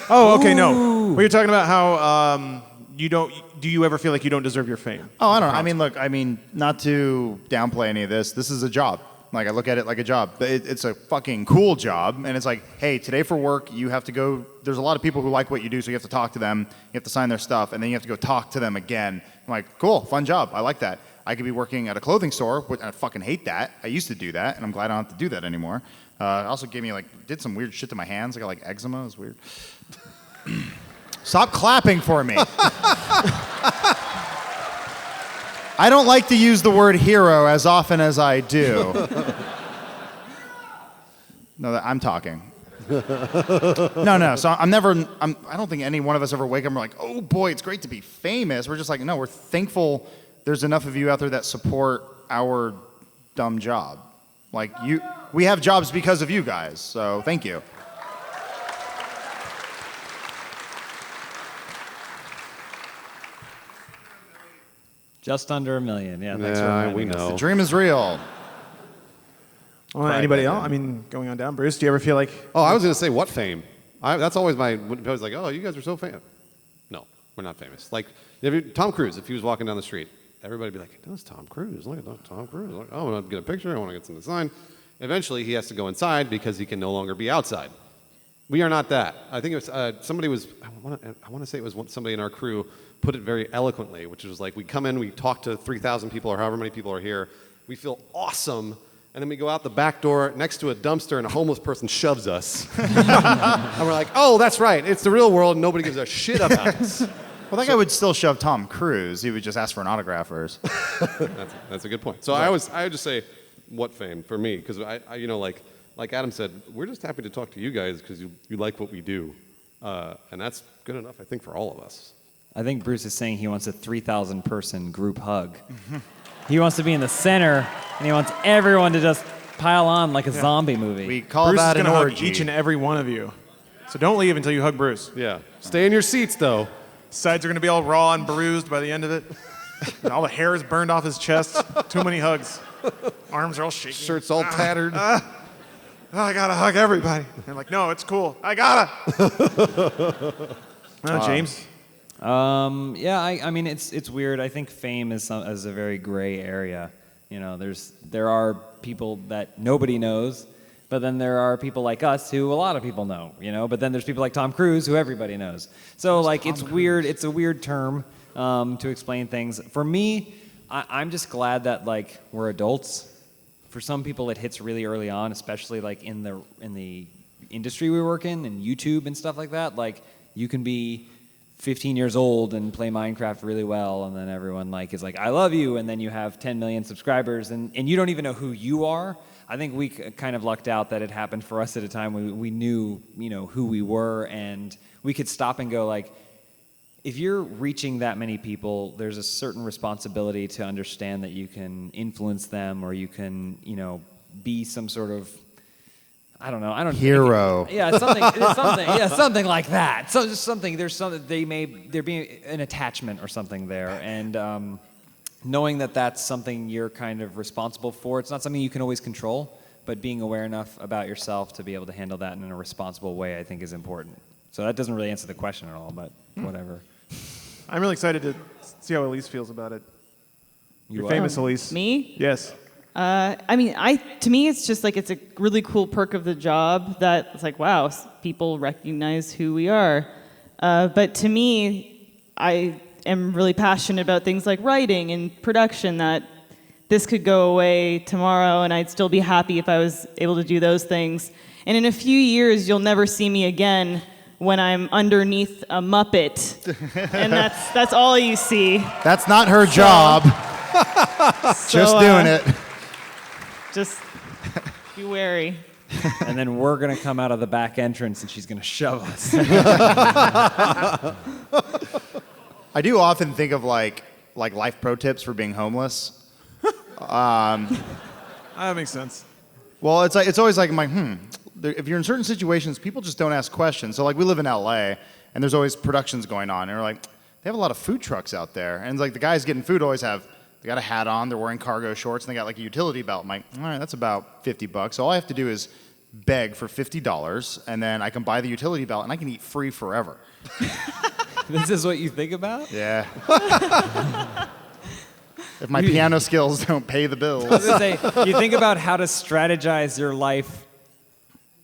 Oh, okay, no. We were talking about how you don't. Do you ever feel like you don't deserve your fame? Oh, I don't know. I mean, not to downplay any of this. This is a job. Like, I look at it like a job. It's a fucking cool job. And it's like, hey, today for work, you have to go. There's a lot of people who like what you do, so you have to talk to them. You have to sign their stuff, and then you have to go talk to them again. I'm like, cool, fun job. I like that. I could be working at a clothing store, which I fucking hate that. I used to do that, and I'm glad I don't have to do that anymore. It also gave me, did some weird shit to my hands. I got, eczema. It was weird. Stop clapping for me. I don't like to use the word hero as often as I do. No, I'm talking. No. So I don't think any one of us ever wake up and we're like, oh boy, it's great to be famous. We're just like, no, we're thankful there's enough of you out there that support our dumb job. Like we have jobs because of you guys. So thank you. Just under $1 million. Yeah, thanks for Yeah, reminding we us. know. The dream is real. Well, anybody else? I mean, going on down. Bruce, do you ever feel like... Oh, I was going to say, what fame? That's always I was like, oh, you guys are so famous. No, we're not famous. Like, Tom Cruise, if he was walking down the street, everybody would be like, that's Tom Cruise. Look at that, Tom Cruise. Like, oh, I want to get a picture. I want to get something signed. Eventually, he has to go inside because he can no longer be outside. We are not that. I think it was somebody was, I want to say it was somebody in our crew put it very eloquently, which was like, we come in, we talk to 3,000 people or however many people are here. We feel awesome. And then we go out the back door next to a dumpster and a homeless person shoves us. And we're like, oh, that's right. It's the real world and nobody gives a shit about us. Well, that guy would still shove Tom Cruise. He would just ask for an autograph first. That's a good point. So I would just say, what fame for me? Because I like Adam said, we're just happy to talk to you guys because you like what we do. And that's good enough, I think, for all of us. I think Bruce is saying he wants a 3,000 person group hug. He wants to be in the center, and he wants everyone to just pile on like a zombie movie. We call Bruce that is an going to hug orgy. each and every one of you. So don't leave until you hug Bruce. Yeah. Stay in your seats, though. Sides are going to be all raw and bruised by the end of it. And all the hair is burned off his chest. Too many hugs. Arms are all shaking. Shirt's all tattered. Oh, I got to hug everybody. They're like, no, it's cool. I got to. James? Yeah, I mean, it's weird. I think fame is a very gray area. You know, there are people that nobody knows, but then there are people like us who a lot of people know. You know, but then there's people like Tom Cruise who everybody knows. So like, it's weird. It's a weird term to explain things. For me, I'm just glad that like we're adults. For some people, it hits really early on, especially like in the industry we work in and YouTube and stuff like that. Like you can be 15 years old and play Minecraft really well, and then everyone like is like, I love you, and then you have 10 million subscribers, and you don't even know who you are. I think we kind of lucked out that it happened for us at a time when we knew, who we were, and we could stop and go like, if you're reaching that many people, there's a certain responsibility to understand that you can influence them, or you can, be some sort of, I don't know. Hero. Yeah, something. Yeah, something like that. So just something. There's something. There being an attachment or something there, and knowing that that's something you're kind of responsible for. It's not something you can always control, but being aware enough about yourself to be able to handle that in a responsible way, I think, is important. So that doesn't really answer the question at all, but whatever. I'm really excited to see how Elise feels about it. You're are? famous, Elise. Me? Yes. I mean, to me, it's just like it's a really cool perk of the job that it's like, wow, people recognize who we are. But to me, I am really passionate about things like writing and production, that this could go away tomorrow and I'd still be happy if I was able to do those things. And in a few years, you'll never see me again when I'm underneath a Muppet. And that's all you see. That's not her job. Just doing it. Just be wary. And then we're gonna come out of the back entrance, and she's gonna shove us. I do often think of like life pro tips for being homeless. That makes sense. Well, it's always like I'm like, if you're in certain situations, people just don't ask questions. So like we live in LA, and there's always productions going on, and we're like, they have a lot of food trucks out there, and like the guys getting food always have. They got a hat on, they're wearing cargo shorts, and they got like a utility belt. I'm like, all right, that's about $50. All I have to do is beg for $50, and then I can buy the utility belt, and I can eat free forever. This is what you think about? Yeah. If my piano skills don't pay the bills. I was gonna say, you think about how to strategize your life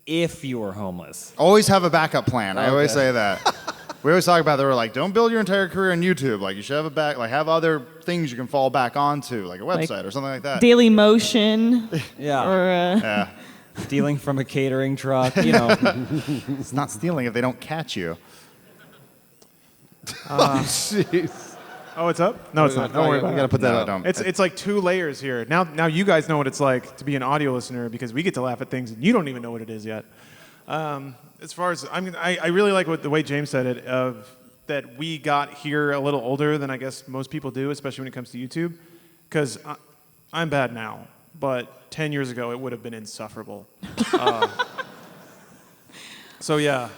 if you were homeless. Always have a backup plan. I always say that. We always talk about that. We're like, don't build your entire career on YouTube. Like, you should have have other things you can fall back onto, like a website or something like that. Daily Motion. Yeah. Or Yeah. Stealing from a catering truck, you know. It's not stealing if they don't catch you. Jeez. Oh, it's up? No, it's not. Don't worry about We it. gotta put that No, up. don't. It's like two layers here. Now you guys know what it's like to be an audio listener because we get to laugh at things and you don't even know what it is yet. As far as I really like the way James said it, of that we got here a little older than I guess most people do, especially when it comes to YouTube. Because I'm bad now, but 10 years ago it would have been insufferable. So yeah,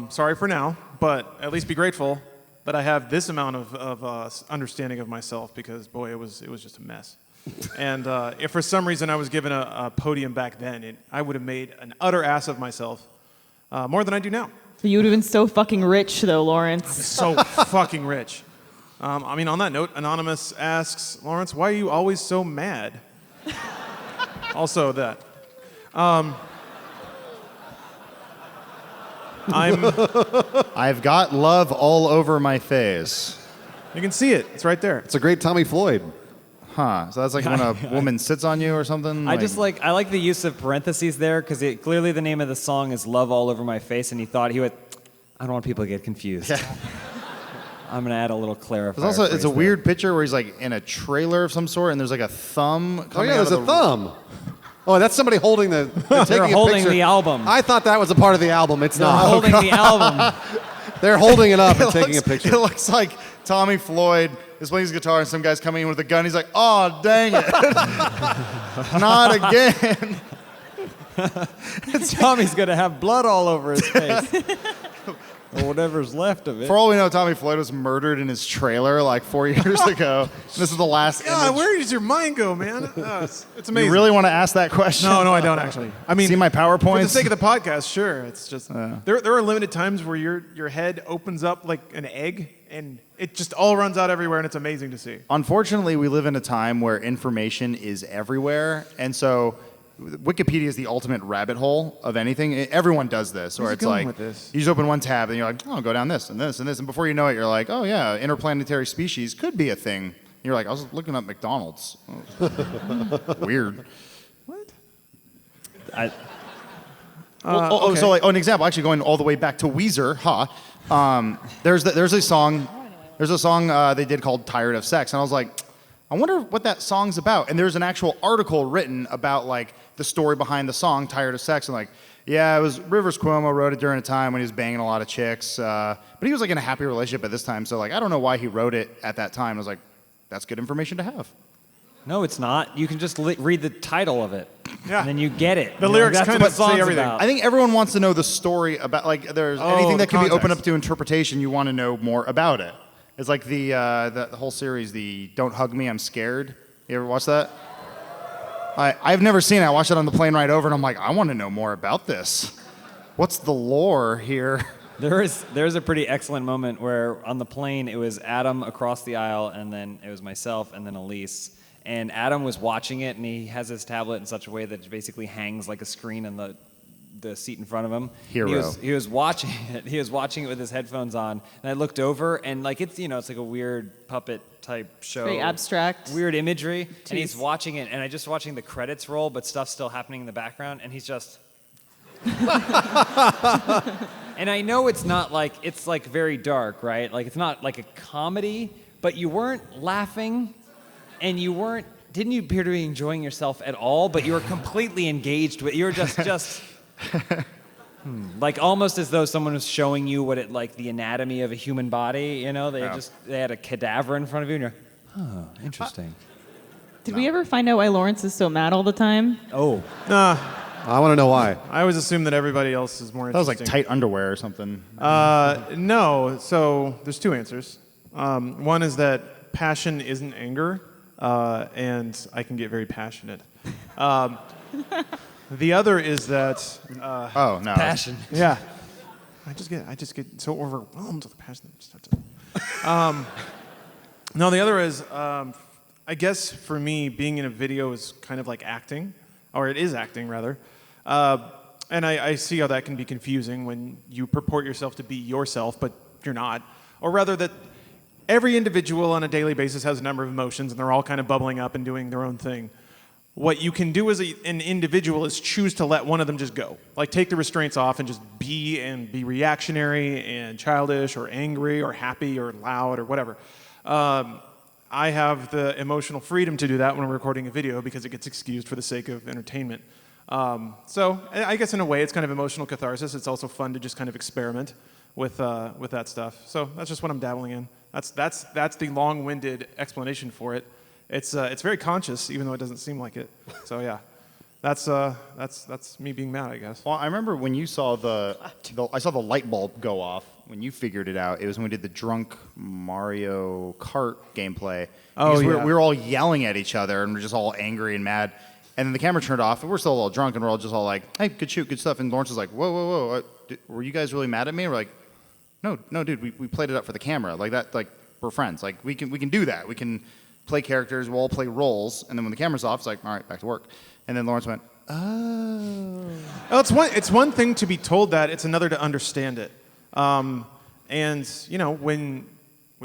sorry for now, but at least be grateful that I have this amount of understanding of myself, because boy, it was just a mess. And if for some reason I was given a podium back then, I would have made an utter ass of myself more than I do now. You would have been so fucking rich, though, Lawrence. So fucking rich. I mean, on that note, Anonymous asks, Lawrence, why are you always so mad? Also that. I've got love all over my face. You can see it. It's right there. It's a great Tommy Floyd. Huh. So that's like when a woman sits on you or something? I like the use of parentheses there, because clearly the name of the song is Love All Over My Face, and he thought he would, I don't want people to get confused. I'm going to add a little clarifier. There's also, it's a weird picture where he's like in a trailer of some sort, and there's like a thumb coming out there's of a thumb. Oh, that's somebody holding the. They're holding the album. I thought that was a part of the album. It's They're not. holding the album. They're holding it up and taking a picture. It looks like Tommy Floyd is playing his guitar, and some guy's coming in with a gun. He's like, "Oh, dang it, not again!" Tommy's going to have blood all over his face. Or whatever's left of it. For all we know, Tommy Floyd was murdered in his trailer like 4 years ago. This is the last God, image. where does your mind go, man? It's amazing. You really want to ask that question? No, I don't actually. I mean, see my PowerPoints? For the sake of the podcast, sure. It's just there are limited times where your head opens up like an egg, and it just all runs out everywhere, and it's amazing to see. Unfortunately, we live in a time where information is everywhere, and so Wikipedia is the ultimate rabbit hole of anything. Everyone does this, or it's like you just open one tab and you're like, oh, go down this and this and this, and before you know it, you're like, oh yeah, interplanetary species could be a thing. And you're like, I was looking up McDonald's. Weird. What? Okay. So like, an example, actually going all the way back to Weezer, there's a song they did called "Tired of Sex," and I was like, I wonder what that song's about. And there's an actual article written about like the story behind the song "Tired of Sex," and like, yeah, it was Rivers Cuomo wrote it during a time when he was banging a lot of chicks, but he was like in a happy relationship at this time, so like I don't know why he wrote it at that time. I was like, that's good information to have. No, it's not. You can just read the title of it. Yeah. And then you get it. The lyrics that's kind what of song's say everything. about. I think everyone wants to know the story about like there's anything that can be opened up to interpretation. You want to know more about it. It's like the whole series, the "Don't Hug Me, I'm Scared." You ever watch that? I've never seen it. I watched it on the plane ride over, and I'm like, I want to know more about this. What's the lore here? There's a pretty excellent moment where on the plane it was Adam across the aisle, and then it was myself, and then Elise. And Adam was watching it, and he has his tablet in such a way that it basically hangs like a screen in the seat in front of him. Hero. He was watching it. He was watching it with his headphones on, and I looked over, and like it's like a weird puppet type show. Very abstract. Weird imagery, and he's Jeez. watching it, and I just watching the credits roll, but stuff's still happening in the background, and he's just. And I know it's not like it's like very dark, right? Like it's not like a comedy, but you weren't laughing. And didn't you appear to be enjoying yourself at all, but you were completely engaged with, you were just like almost as though someone was showing you what the anatomy of a human body, they had a cadaver in front of you, and you're, interesting. Did we ever find out why Lawrence is so mad all the time? Oh. I want to know why. I always assume that everybody else is more That was interesting. like tight underwear or something. No, so there's two answers. One is that passion isn't anger, and I can get very passionate. The other is that Oh no. Passion. yeah, I just get so overwhelmed with passion. No, the other is I guess for me being in a video is kind of like acting, or it is acting rather. And I see how that can be confusing when you purport yourself to be yourself, but you're not. Or rather that every individual on a daily basis has a number of emotions, and they're all kind of bubbling up and doing their own thing. What you can do as an individual is choose to let one of them just go. Like take the restraints off and just be reactionary and childish or angry or happy or loud or whatever. I have the emotional freedom to do that when I'm recording a video because it gets excused for the sake of entertainment. So I guess in a way it's kind of emotional catharsis. It's also fun to just kind of experiment with that stuff. So that's just what I'm dabbling in. That's the long-winded explanation for it. It's very conscious, even though it doesn't seem like it. So yeah, that's me being mad, I guess. Well, I remember when you saw I saw the light bulb go off when you figured it out. It was when we did the drunk Mario Kart gameplay. Oh, Because yeah. we were all yelling at each other and we're just all angry and mad. And then the camera turned off and we're still all drunk and we're all just all like, "Hey, good shoot, good stuff." And Lawrence was like, "Whoa, whoa, whoa! Were you guys really mad at me?" And we're like, "No, dude, we played it up for the camera. Like that, like we're friends. Like we can do that. We can play characters. We'll all play roles. And then when the camera's off, it's like, all right, back to work." And then Lawrence went, "Oh." Well, it's one thing to be told that. It's another to understand it. And you know, when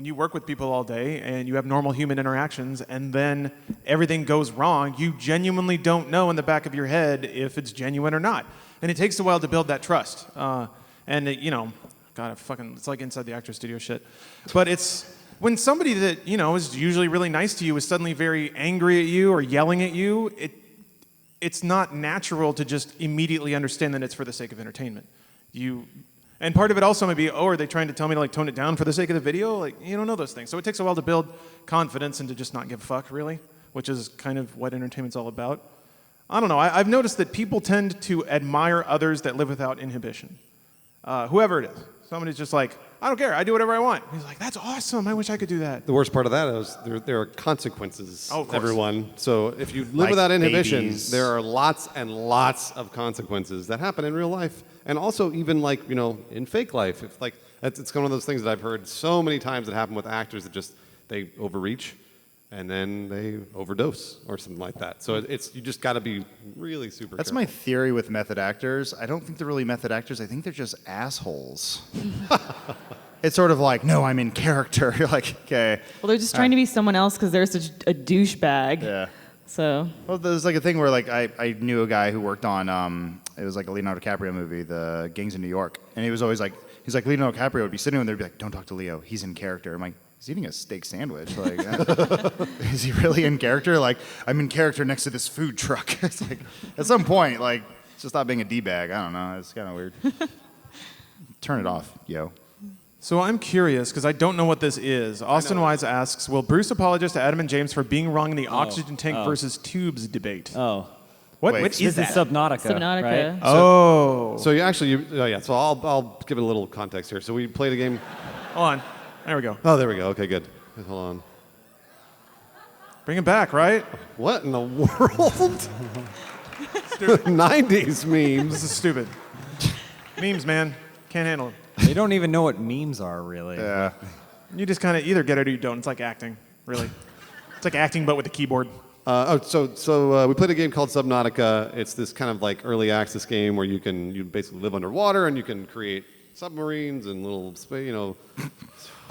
you work with people all day and you have normal human interactions, and then everything goes wrong, you genuinely don't know in the back of your head if it's genuine or not. And it takes a while to build that trust. You know, God, it's like inside the actor studio shit. But it's when somebody that you know is usually really nice to you is suddenly very angry at you or yelling at you. It's not natural to just immediately understand that it's for the sake of entertainment. And part of it also may be, oh, are they trying to tell me to like tone it down for the sake of the video? Like, you don't know those things. So it takes a while to build confidence and to just not give a fuck, really, which is kind of what entertainment's all about. I don't know. I've noticed that people tend to admire others that live without inhibition. Whoever it is. Somebody's just like, I don't care. I do whatever I want. He's like, that's awesome. I wish I could do that. The worst part of that is there are consequences, Oh, of course. everyone. So if you live Like without inhibition, babies. there are lots and lots of consequences that happen in real life. And also even like, you know, in fake life. If like it's one of those things that I've heard so many times that happen with actors that just they overreach and then they overdose or something like that. So you just got to be really super That's careful. my theory with method actors. I don't think they're really method actors. I think they're just assholes. It's sort of like, no, I'm in character. You're like, okay. Well, they're just trying to be someone else because they're such a douchebag. Yeah. So Well, there's like a thing where like I knew a guy who worked on it was like a Leonardo DiCaprio movie, The Gangs in New York, and he was always like, Leonardo DiCaprio would be sitting there and they'd be like, "Don't talk to Leo, he's in character." I'm like, he's eating a steak sandwich. Like, is he really in character? Like, I'm in character next to this food truck. It's like, at some point, like, just stop being a d-bag. I don't know. It's kind of weird. Turn it off, yo. So I'm curious, because I don't know what this is. Austin Wise asks, will Bruce apologize to Adam and James for being wrong in the oxygen tank versus tubes debate? Oh. What Wait, is This is that? Subnautica. Subnautica. Right? Oh. So so I'll give it a little context here. So we played a game. Hold on. There we go. Oh, there we go. Okay, good. Hold on. Bring him back, right? What in the world? 90s memes. This is stupid. Memes, man. Can't handle them. They don't even know what memes are, really. Yeah. You just kind of either get it or you don't. It's like acting, really. It's like acting, but with the keyboard. So we played a game called Subnautica. It's this kind of like early access game where you basically live underwater and you can create submarines and little,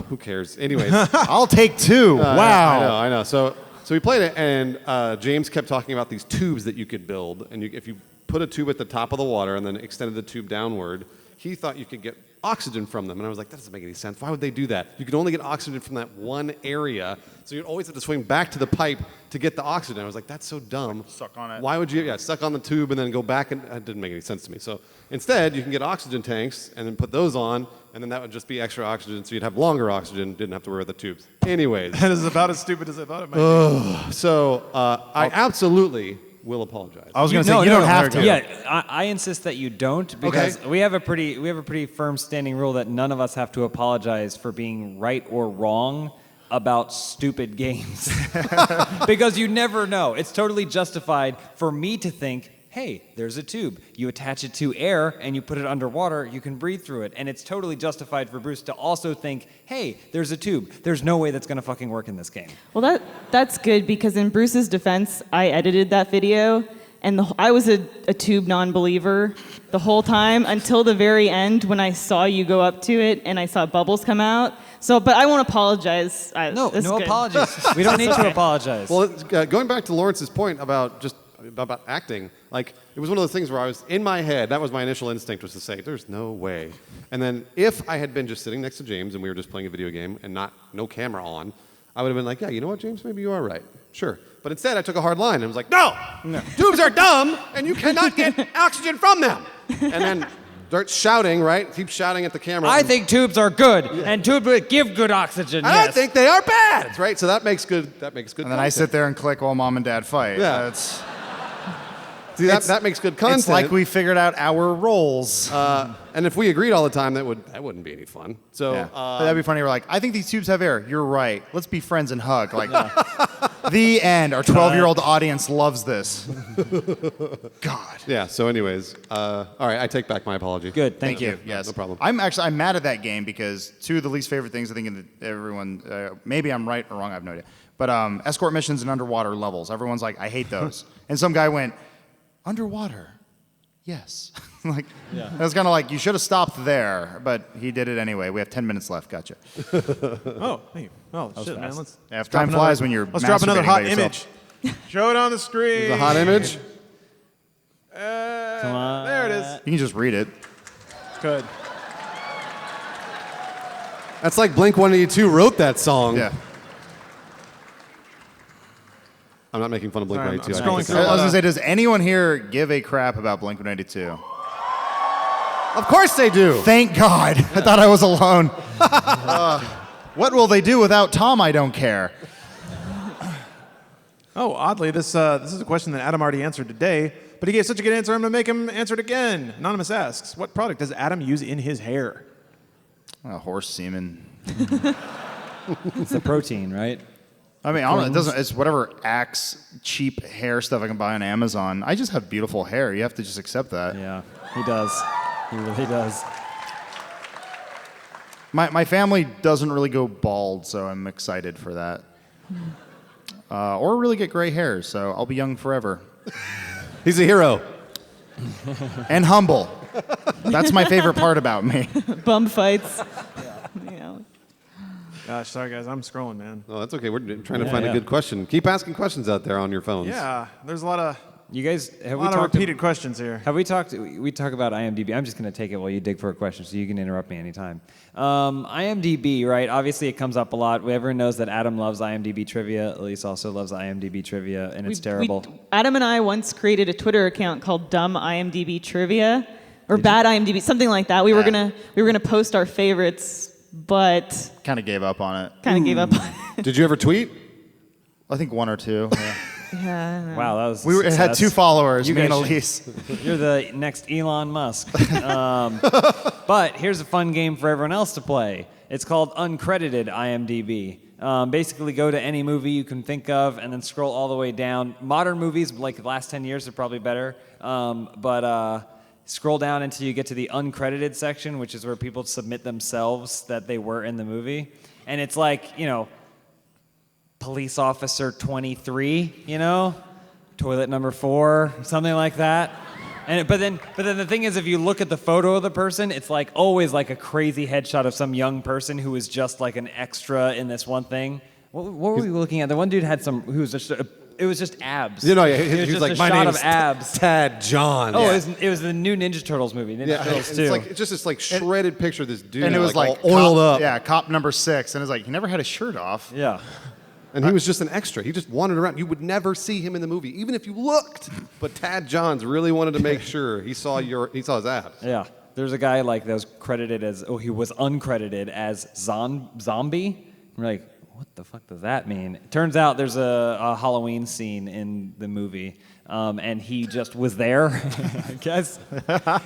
who cares? Anyways. I'll take two. Wow. I know. So we played it, and James kept talking about these tubes that you could build, and if you put a tube at the top of the water and then extended the tube downward, he thought you could get oxygen from them. And I was like, that doesn't make any sense. Why would they do that? You could only get oxygen from that one area, so you'd always have to swing back to the pipe to get the oxygen. I was like, that's so dumb. Suck on it. Why would you, suck on the tube and then go back? And it didn't make any sense to me. So instead, you can get oxygen tanks and then put those on, and then that would just be extra oxygen, so you'd have longer oxygen, didn't have to worry about the tubes. Anyways. That is about as stupid as I thought it might be. So I absolutely will apologize. I was going to say, you don't have to. Yeah, I insist that you don't because we have a pretty firm standing rule that none of us have to apologize for being right or wrong about stupid games. Because you never know. It's totally justified for me to think, hey, there's a tube. You attach it to air and you put it underwater, you can breathe through it. And it's totally justified for Bruce to also think, hey, there's a tube. There's no way that's going to fucking work in this game. Well, that's good because in Bruce's defense, I edited that video, and I was a tube non-believer the whole time until the very end when I saw you go up to it and I saw bubbles come out. So, but I won't apologize. No It's good. apologies. We don't need to apologize. Well, going back to Lawrence's point about acting, like it was one of those things where I was in my head, that was my initial instinct, was to say there's no way. And then if I had been just sitting next to James and we were just playing a video game and no camera on, I would have been like, yeah, you know what, James, maybe you are right. Sure. But instead, I took a hard line. I was like, no. Tubes are dumb, and you cannot get oxygen from them. And then start shouting, right? Keep shouting at the camera. I think tubes are good, and tubes give good oxygen. And yes. I think they are bad, right? So that makes good. And then I content. sit there and click while mom and dad fight. Yeah. See, that makes good content. It's like we figured out our roles. And if we agreed all the time, that wouldn't be any fun. So Yeah. That'd be funny. We're like, I think these tubes have air. You're right. Let's be friends and hug. Like, the end. Our 12-year-old audience loves this. God. yeah. So, anyways, all right. I take back my apology. Good, Thank you. Yes. No problem. I'm mad at that game because two of the least favorite things I think everyone. Maybe I'm right or wrong. I have no idea. But escort missions and underwater levels. Everyone's like, I hate those. And some guy went, underwater. Yes. Like, I was kind of like, you should have stopped there, but he did it anyway. We have 10 minutes left. Gotcha. Oh, thank you. Oh, shit, man. Let's If drop time another- flies when you're Let's drop another masturbating hot by yourself. image. Show it on the screen. The hot image. Come on. There it is. You can just read it. Good. That's like Blink-182 wrote that song. Yeah. I'm not making fun of Sorry, Blink-182. I'm I scrolling think through. I it's- was gonna say, does anyone here give a crap about Blink-182? Of course they do. Thank God. I thought I was alone. What will they do without Tom? I don't care. Oh, oddly, this is a question that Adam already answered today, but he gave such a good answer, I'm going to make him answer it again. Anonymous asks, what product does Adam use in his hair? Horse semen. It's the protein, right? I mean, I don't know, it doesn't. It's whatever Axe cheap hair stuff I can buy on Amazon. I just have beautiful hair. You have to just accept that. Yeah, he does. He really does. My family doesn't really go bald, so I'm excited for that. Or really get gray hair, so I'll be young forever. He's a hero. And humble. That's my favorite part about me. Bum fights. You know. Gosh, sorry guys, I'm scrolling, man. Oh, that's okay. We're trying to Yeah, find yeah. a good question. Keep asking questions out there on your phones. Yeah, there's a lot of You guys, have we talked? repeated questions here. Have we talked? We talk about IMDb. I'm just going to take it while you dig for a question, so you can interrupt me anytime. IMDb, right? Obviously, it comes up a lot. Everyone knows that Adam loves IMDb trivia. Elise also loves IMDb trivia, and it's terrible. Adam and I once created a Twitter account called Dumb IMDb Trivia, or Bad IMDb, something like that. We were gonna post our favorites, but Kind of gave up on it. kind of gave up on it. Did you ever tweet? I think one or two. Yeah. Yeah. Wow, that was. It had 2 followers, You me and guys Elise. You're the next Elon Musk. But here's a fun game for everyone else to play. It's called Uncredited IMDb. Basically, go to any movie you can think of and then scroll all the way down. Modern movies, like the last 10 years, are probably better. But scroll down until you get to the uncredited section, which is where people submit themselves that they were in the movie. And it's like, police officer 23, toilet number 4, something like that. But then the thing is, if you look at the photo of the person, it's like always like a crazy headshot of some young person who is just like an extra in this one thing. What were we looking at? The one dude had who was just it was just abs. He it was just like, a my shot name of is abs. Tad John. Oh, Yeah. it was the new Ninja Turtles movie, Ninja Turtles 2. It's just this shredded picture of this dude. And it was like all oiled cop, up. Yeah, cop number 6. And it's like, he never had his shirt off. Yeah. And he was just an extra. He just wandered around. You would never see him in the movie, even if you looked. But Tad Johns really wanted to make sure he saw his abs. Yeah. There's a guy that was credited as, he was uncredited as Zombie. We're like, what the fuck does that mean? It turns out there's a Halloween scene in the movie, and he just was there, I guess.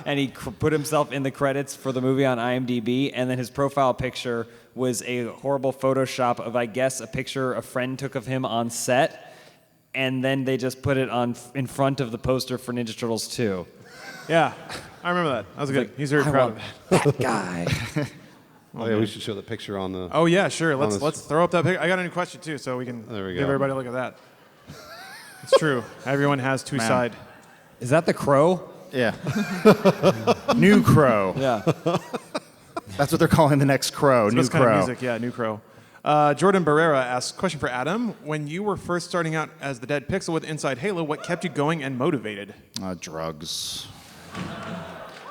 And he put himself in the credits for the movie on IMDb, and then his profile picture was a horrible Photoshop of, I guess, a picture a friend took of him on set, and then they just put it in front of the poster for Ninja Turtles 2. Yeah, I remember that. That was good. He's very proud of it. That guy. Oh yeah, we should show the picture on the. Oh yeah, sure. this- Let's throw up that picture. I got a new question too, so we can There we give go. everybody a look at that. It's true. Everyone has two Man. side. Is that the crow? Yeah. New Crow. Yeah. That's what they're calling the next Crow. So New this kind Crow. of music, yeah, New Crow. Jordan Barrera asks, question for Adam. When you were first starting out as the Dead Pixel with Inside Halo, what kept you going and motivated? Drugs.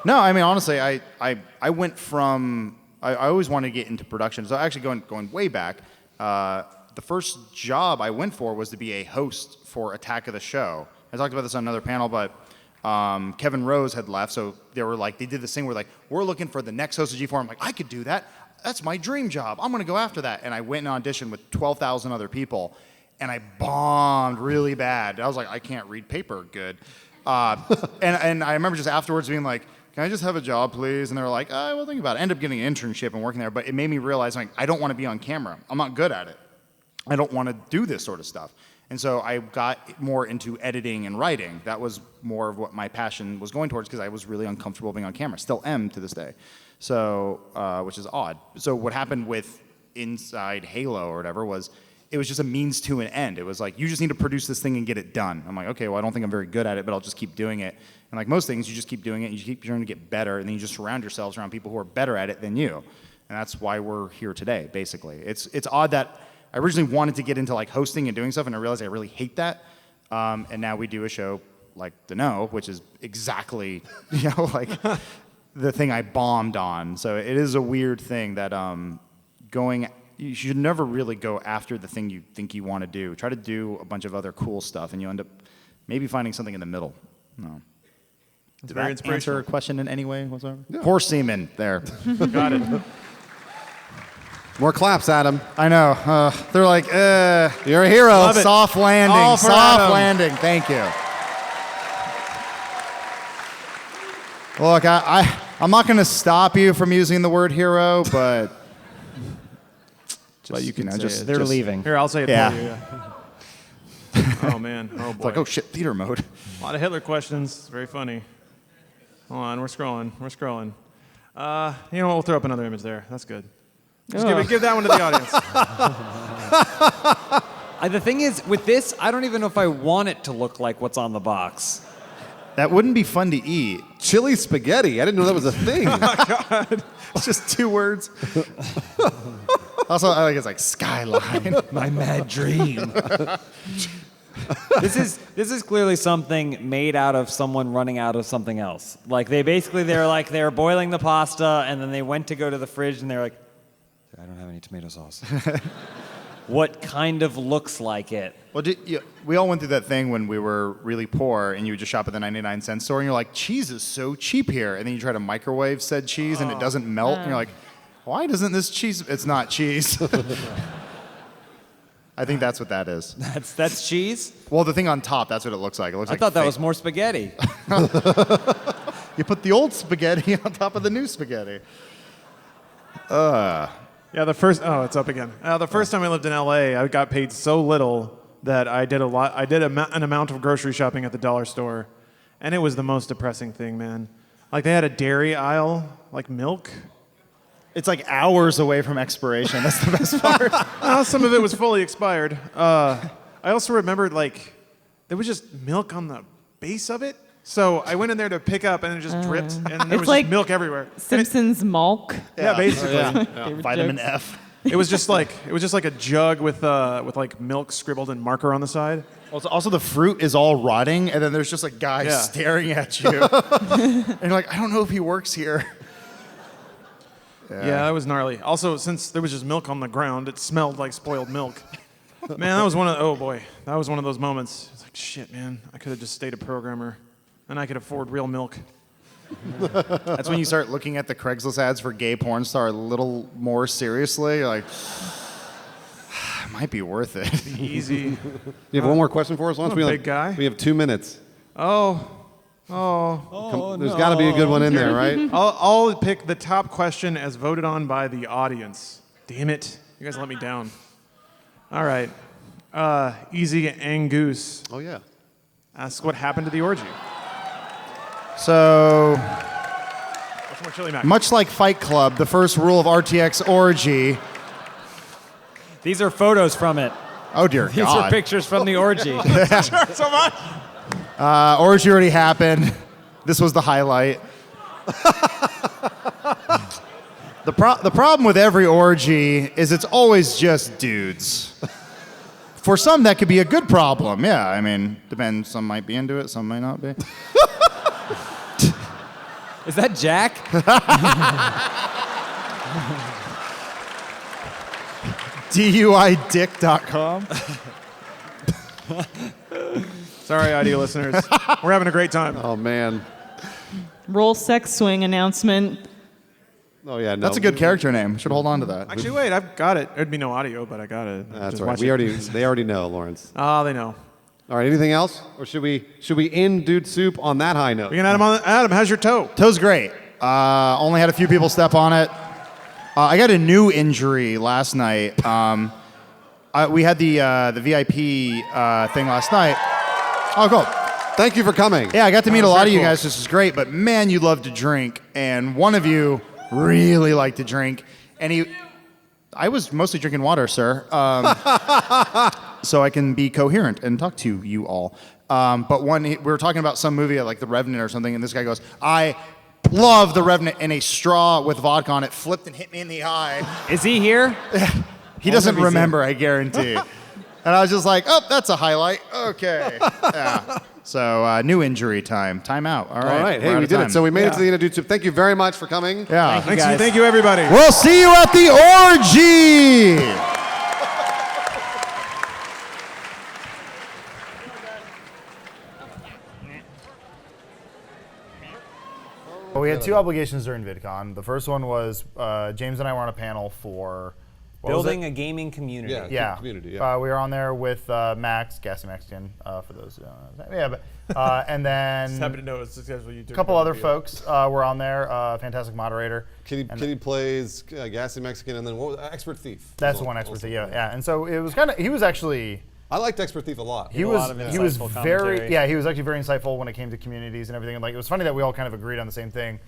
No, I mean, honestly, I went from, I always wanted to get into production. So actually going way back, the first job I went for was to be a host for Attack of the Show. I talked about this on another panel, but Kevin Rose had left, so they did this thing where we're looking for the next host of G4. I'm like, I could do that. That's my dream job. I'm gonna go after that. And I went and auditioned with 12,000 other people, and I bombed really bad. I was like, I can't read paper good. And I remember just afterwards being like, can I just have a job, please? And they were like, we'll think about it. I ended up getting an internship and working there, but it made me realize, I don't want to be on camera. I'm not good at it. I don't want to do this sort of stuff. And so I got more into editing and writing. That was more of what my passion was going towards because I was really uncomfortable being on camera. Still am to this day. So, which is odd. So what happened with Inside Halo or whatever was, it was just a means to an end. It was like, you just need to produce this thing and get it done. I'm like, okay, well, I don't think I'm very good at it, but I'll just keep doing it. And like most things, you just keep doing it, and you keep trying to get better, and then you just surround yourselves around people who are better at it than you. And that's why we're here today, basically. It's odd that I originally wanted to get into like hosting and doing stuff, and I realized I really hate that. And now we do a show like The Know, which is exactly, like the thing I bombed on. So it is a weird thing that you should never really go after the thing you think you want to do. Try to do a bunch of other cool stuff, and you end up maybe finding something in the middle. No. Did very that inspirational. answer a question in any way whatsoever? Yeah. Poor semen, there. Got it. More claps, Adam. I know. They're like, You're a hero. Love it. soft landing, All for soft Adam. landing. Thank you. Look, I'm not going to stop you from using the word hero, but you can say it. They're leaving. Here, I'll say it Yeah. for you. Oh, man. Oh, boy. It's like, oh shit, theater mode. A lot of Hitler questions. Very funny. Hold on, we're scrolling. You know what? We'll throw up another image there. That's good. Just give that one to the audience. The thing is, with this, I don't even know if I want it to look like what's on the box. That wouldn't be fun to eat. Chili spaghetti. I didn't know that was a thing. It's just 2 words. Also, I think it's like skyline. My mad dream. This is clearly something made out of someone running out of something else. Like they're boiling the pasta and then they went to go to the fridge and they're like, I don't have any tomato sauce. What kind of looks like it? Well, we all went through that thing when we were really poor and you would just shop at the 99-cent store and you're like, cheese is so cheap here. And then you try to microwave said cheese and it doesn't melt. And you're like, why doesn't this cheese? It's not cheese. I think that's what that is. That's cheese? Well, the thing on top, that's what it looks like. It looks I like thought that fake. was more spaghetti. You put the old spaghetti on top of the new spaghetti. Yeah, it's up again. The first time I lived in LA, I got paid so little that I did an amount of grocery shopping at the dollar store, and it was the most depressing thing, man. Like they had a dairy aisle, like milk. It's like hours away from expiration. That's the best part. Some of it was fully expired. I also remembered there was just milk on the base of it. So I went in there to pick up, and it just dripped, and there was like just milk everywhere. Simpsons milk. Yeah, basically. Favorite Vitamin jokes. F. It was just like a jug with like milk scribbled in marker on the side. Also, the fruit is all rotting, and then there's just a guy Yeah. staring at you. And you're like, I don't know if he works here. Yeah, that was gnarly. Also, since there was just milk on the ground, it smelled like spoiled milk. Man, that was one of those moments. It's like, shit, man, I could have just stayed a programmer, and I could afford real milk. That's when you start looking at the Craigslist ads for gay porn star a little more seriously. You're like, it might be worth it. Easy. You have one more question for us, Lance? I'm a big guy. We have 2 minutes. Oh, There's got to be a good one in there, right? I'll pick the top question as voted on by the audience. Damn it, you guys let me down. All right, Easy Angoose Oh, yeah. asks what happened to the orgy. So, What's more chili mac? much like Fight Club, the first rule of RTX orgy. These are photos from it. Oh dear These God! are pictures from the orgy. so much. Orgy already happened. This was the highlight. The problem with every orgy is it's always just dudes. For some, that could be a good problem. Yeah, I mean, depends. Some might be into it, some might not be. Is that Jack? DUIdick.com. Sorry, audio listeners. We're having a great time. Oh man. Roll sex swing announcement. Oh yeah. No. That's a good character name. Should hold on to that. Actually, wait, I've got it. There'd be no audio, but I got it. That's Just right. watch it. They already know, Lawrence. Oh, they know. All right. Anything else, or should we end Dude Soup on that high note? We can Adam, how's your toe? Toe's great. Only had a few people step on it. I got a new injury last night. We had the VIP thing last night. Oh, cool. Thank you for coming. Yeah, I got to meet a was lot very of you cool. guys. This is great, but man, you love to drink, and one of you really liked to drink, and I was mostly drinking water, sir, so I can be coherent and talk to you all. But we were talking about some movie like The Revenant or something, and this guy goes, I love The Revenant, and a straw with vodka on it flipped and hit me in the eye. Is he here? He doesn't remember, I guarantee. And I was just like, oh, that's a highlight. Okay. Yeah. So new injury time. Time out. All right. All right. Hey, We're out we of did time. it. So we made it to the end of Dude Soup. Thank you very much for coming. Yeah. Thank you, everybody. We'll see you at the orgy. Well, we had two obligations during VidCon. The first one was James and I were on a panel for Building a gaming community. yeah. Community. Yeah. We were on there with Max, Gassy Mexican, for those who don't know. Yeah, but and then Happy to know it's successful. a couple other folks were on there. Fantastic moderator. Kitty plays Gassy Mexican, and then what was Expert Thief? That's was the one also expert. on Yeah, there. yeah. And so it was kind of. He was actually. I liked Expert Thief a lot. He a was lot of he was insightful very commentary. yeah he was actually very insightful when it came to communities and everything. And like it was funny that we all kind of agreed on the same thing.